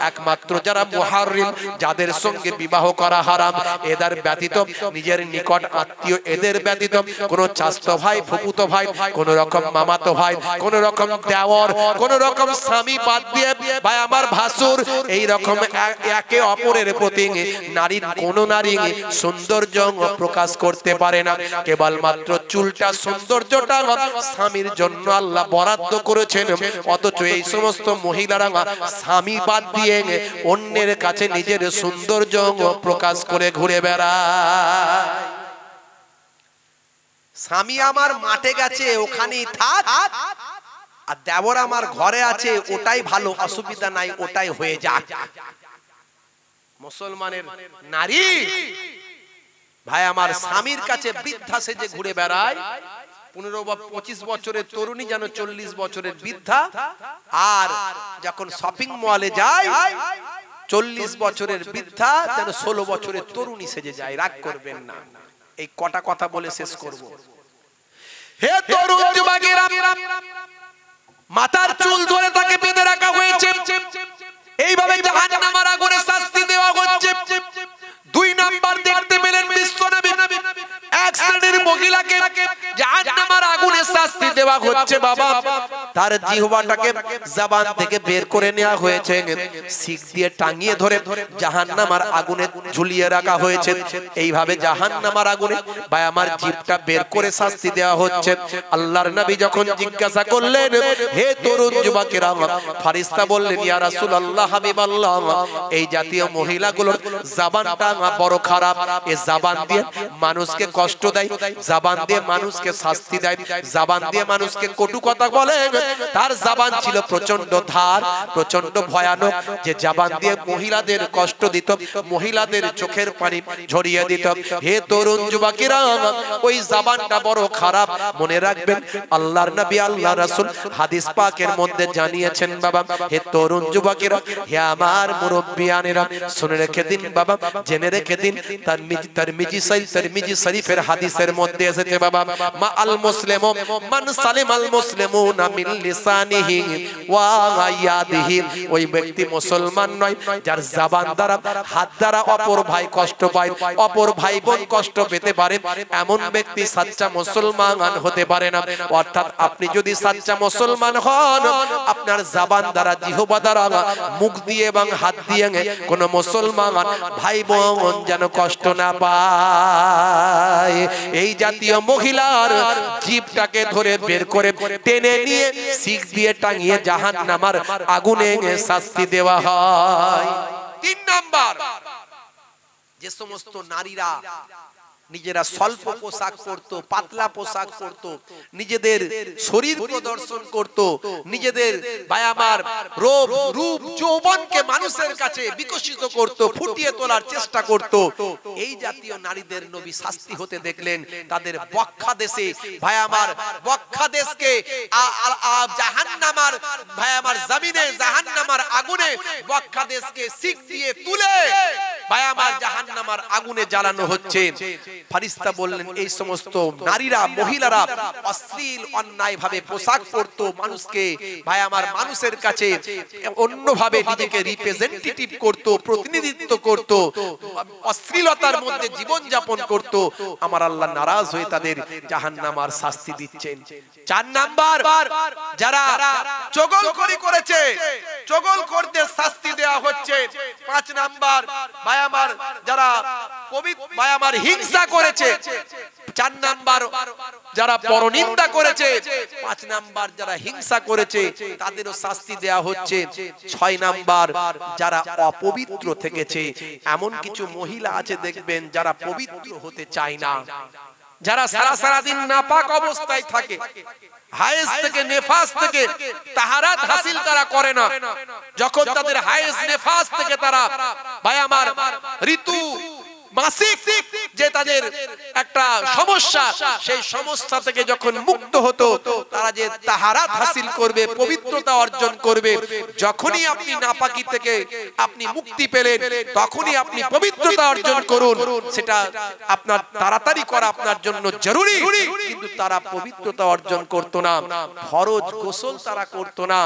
S1: একমাত্র যারা মুহাররিম, যাদের সঙ্গে বিবাহ করা হারাম, এদের ব্যতীত, নিজের নিকট আত্মীয় এদের ব্যতীত, কোন চাচতো ভাই, ফুফুতো ভাই, কোন রকম মামাতো ভাই, কোন রকম দেওর, কোন রকম স্বামী বাদ দিয়ে ভাই আমার ভাসুর, এই রকম একে অপরের প্রতি নারীর কোন নারী সৌন্দর্য প্রকাশ করতে পারে না। কেবলমাত্র চুলটা, সৌন্দর্যটা স্বামীর জন্য আল্লাহ বরাদ্দ করেছেন। অথচ এই সমস্ত মহিলারা স্বামী বাদ দিয়ে অন্যের কাছে নিজের সৌন্দর্য প্রকাশ করে ঘুরে বেড়ায়। স্বামী আমার মাঠে গেছে, ওখানেই থাক, আর দেবর আমার ঘরে আছে, ওটাই ভালো, অসুবিধা নাই, ওটাই হয়ে যাক। মুসলমানের নারী ভাই আমার স্বামীর কাছে বৃদ্ধা সেজে ঘুরে বেড়ায়। 15 বা 25 বছরের তরুণী যেন 40 বছরের বৃদ্ধা, আর যখন শপিং মলে যায় 40 বছরের বৃদ্ধা যেন 16 বছরের তরুণী সেজে যায়। রাগ করবেন না, এই কটা কথা বলে শেষ করব। হে তরুণ যুবকেরা, মাথার চুল ধরে তাকে বেঁধে রাখা হয়েছে, এইভাবে জাহান্নামের আগুনে শাস্তি দেওয়া হচ্ছে। 2 নাম্বার দেখতে পেলেন বিশ্বনবী, এক শ্রেণীর মহিলাকে জাহান্নামের আগুনে শাস্তি দেওয়া হচ্ছে বাবা। তার জিহ্বাটাকে জবান থেকে বের করে নেওয়া হয়েছে, শিক দিয়ে টাঙিয়ে ধরে জাহান্নামের আগুনে ঝুলিয়ে রাখা হয়েছে। এইভাবে জাহান্নামের আগুনে ভাই আমার জিহ্বাটা বের করে শাস্তি দেওয়া হচ্ছে। আল্লাহর নবী যখন জিজ্ঞাসা করলেন, হে তরুণ যুবকেরা, ফারিস্তা বললেন, ইয়া রাসূলুল্লাহ, হাবিবাল্লাহ, এই জাতীয় মহিলাগুলোর জবানটা বড় খারাপ। এই জবান দিয়ে মানুষকে কষ্ট দেয়, জবান দিয়ে মানুষকে শাস্তি দেয়, জবান জবান দিয়ে মানুষকে কটু কথা বলে, তার জবান ছিল প্রচন্ড ধার, প্রচন্ড ভয়ানক, যে জবান দিয়ে মহিলাদের কষ্ট দিত, মহিলাদের চোখের পানি ঝরিয়ে দিত। হে তরুণ যুবকেরা, ওই জবানটা বড় খারাপ। মনে রাখবেন, আল্লাহর নবী আল্লাহ রাসূল হাদিস পাকের মধ্যে জানিয়েছেন বাবা, হে তরুণ যুবকেরা, হে আমার মুরব্বিয়ানেরা, শুনে রেখে দিন বাবা, জেনে রেখে দিন। তিরমিজি শরীফের হাদিসের মধ্যে এসেছে বাবা, মা আল মুসলিমু মান সালিমাল মুসলিমুনা মিন লিসানিহি ওয়া ইয়াদিহি। ওই ব্যক্তি মুসলমান নয় যার জবান দ্বারা, হাত দ্বারা অপর ভাই কষ্ট পায়, অপর ভাই বোন কষ্ট পেতে পারে, এমন ব্যক্তি সাচ্চা মুসলমান হতে পারে না। অর্থাৎ আপনি যদি সাচ্চা মুসলমান হন, আপনার জবান দ্বারা, জিহ্বা দ্বারা, মুখ দিয়ে এবং হাত দিয়ে কোন মুসলমান ভাই বোন যেন কষ্ট না পায়। এই জাতীয় মহিলার জিভটাকে ধরে বের করে টেনে নিয়ে শিক দিয়ে টাঙিয়ে জাহান্নামের আগুনে শাস্তি দেওয়া হয়। 3 নাম্বার, যে সমস্ত নারীরা নিজেরা স্বল্প পোশাক পরতো, পাতলা পোশাক পরতো, নিজেদের শরীর প্রদর্শন করত, নিজেদের বায়ামার রূপ যৌবনকে মানুষের কাছে বিকশিত করত, ফুটিয়ে তোলার চেষ্টা করত, এই জাতীয় নারীদের নবী শাস্তি হতে দেখলেন তাদের বক্ষা দেশে, ভায়ামার বক্ষা দেশকে জাহান্নামার, ভায়ামার জমিনে জাহান্নামার আগুনে বক্ষা দেশকে শিক দিয়ে তুলে ভায়ামার জাহান্নামার আগুনে জ্বালানো হচ্ছে। ফেরেশতা বললেন, এই সমস্ত নারীরা, মহিলারা অশ্লীল অন্যায় ভাবে পোশাক পরতো, মানুষকে ভাই আমার মানুষের কাছে অন্যভাবে নিজেকে রিপ্রেজেন্টেটিভ করত, প্রতিনিধিত্ব করত, অশ্লীলতার মধ্যে জীবন যাপন করত। আমার আল্লাহ নারাজ হয়ে তাদের জাহান্নামের শাস্তি দিচ্ছেন। 4 নাম্বার, যারা চগলখড়ি করেছে, চগলখড়তে শাস্তি দেওয়া হচ্ছে। 5 নাম্বার, ভাই আমার যারা পবিত্র, ভাই আমার হিংসা করেছে। 4 নাম্বার, যারা পরনিন্দা করেছে। 5 নাম্বার, যারা হিংসা করেছে, তাদেরও শাস্তি দেওয়া হচ্ছে। 6 নাম্বার, যারা অপবিত্র থেকেছে। এমন কিছু মহিলা আছে দেখবেন যারা পবিত্র হতে চায় না, যারা সারা দিন নাপাক অবস্থায় থাকে, হায়েজ থেকে নেফাস থেকে তাহারাত হাসিল তারা করে না। যখন তাদের হায়েজ নেফাস থেকে তারা ভাই আমার ঋতু মাসিক যে তাদের একটা সমস্যা, সেই সমস্যা থেকে যখন মুক্ত হতো, তারা যে তাহারাত হাসিল করবে, পবিত্রতা অর্জন করবে, যখনই আপনি নাপাকি থেকে আপনি মুক্তি পেলেন, তখনই আপনি পবিত্রতা অর্জন করুন। সেটা আপনার তাড়াতাড়ি করা আপনার জন্য জরুরি। কিন্তু তারা পবিত্রতা অর্জন করত না, ফরজ গোসল তারা করত না,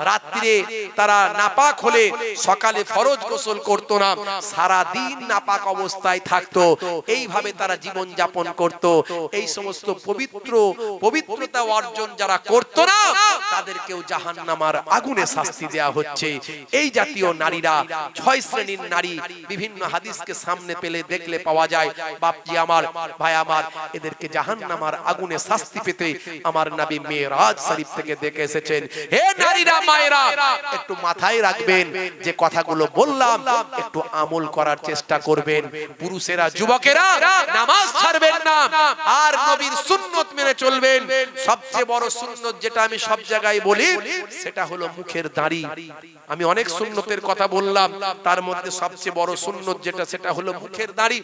S1: রাত্রে তারা নাপাক হলে সকালে ফরজ গোসল করত না, সারা দিন নাপাক অবস্থায় থাকতো। এইভাবে তারা জীবন যাপন করত। এই সমস্ত পবিত্রতা অর্জন যারা করত না, তাদেরকেও জাহান্নামের আগুনে শাস্তি দেয়া হচ্ছে। এই জাতীয় নারীরা 6 শ্রেণীর নারী, বিভিন্ন হাদিসকে সামনে পেলে দেখলে পাওয়া যায়। বাপজি আমার, ভাই আমার, এদেরকে জাহান্নামের আগুনে শাস্তি পেতে আমার নবী মেরাজ শরীফ থেকে দেখে এসেছেন। হে নারীরা, মায়েরা, একটু মাথায় রাখবেন যে কথাগুলো বললাম, একটু আমল করার চেষ্টা করবেন। পুরুষেরা, যুবকেরা নামাজ ছাড়বেন না, আর নবীর সুন্নত মেনে চলবেন। সবচেয়ে বড় সুন্নত যেটা আমি সব জায়গায় বলি, সেটা হলো মুখের দাড়ি। আমি অনেক সুন্নতের কথা বললাম, তার মধ্যে সবচেয়ে বড় সুন্নত যেটা, সেটা হলো মুখের দাড়ি।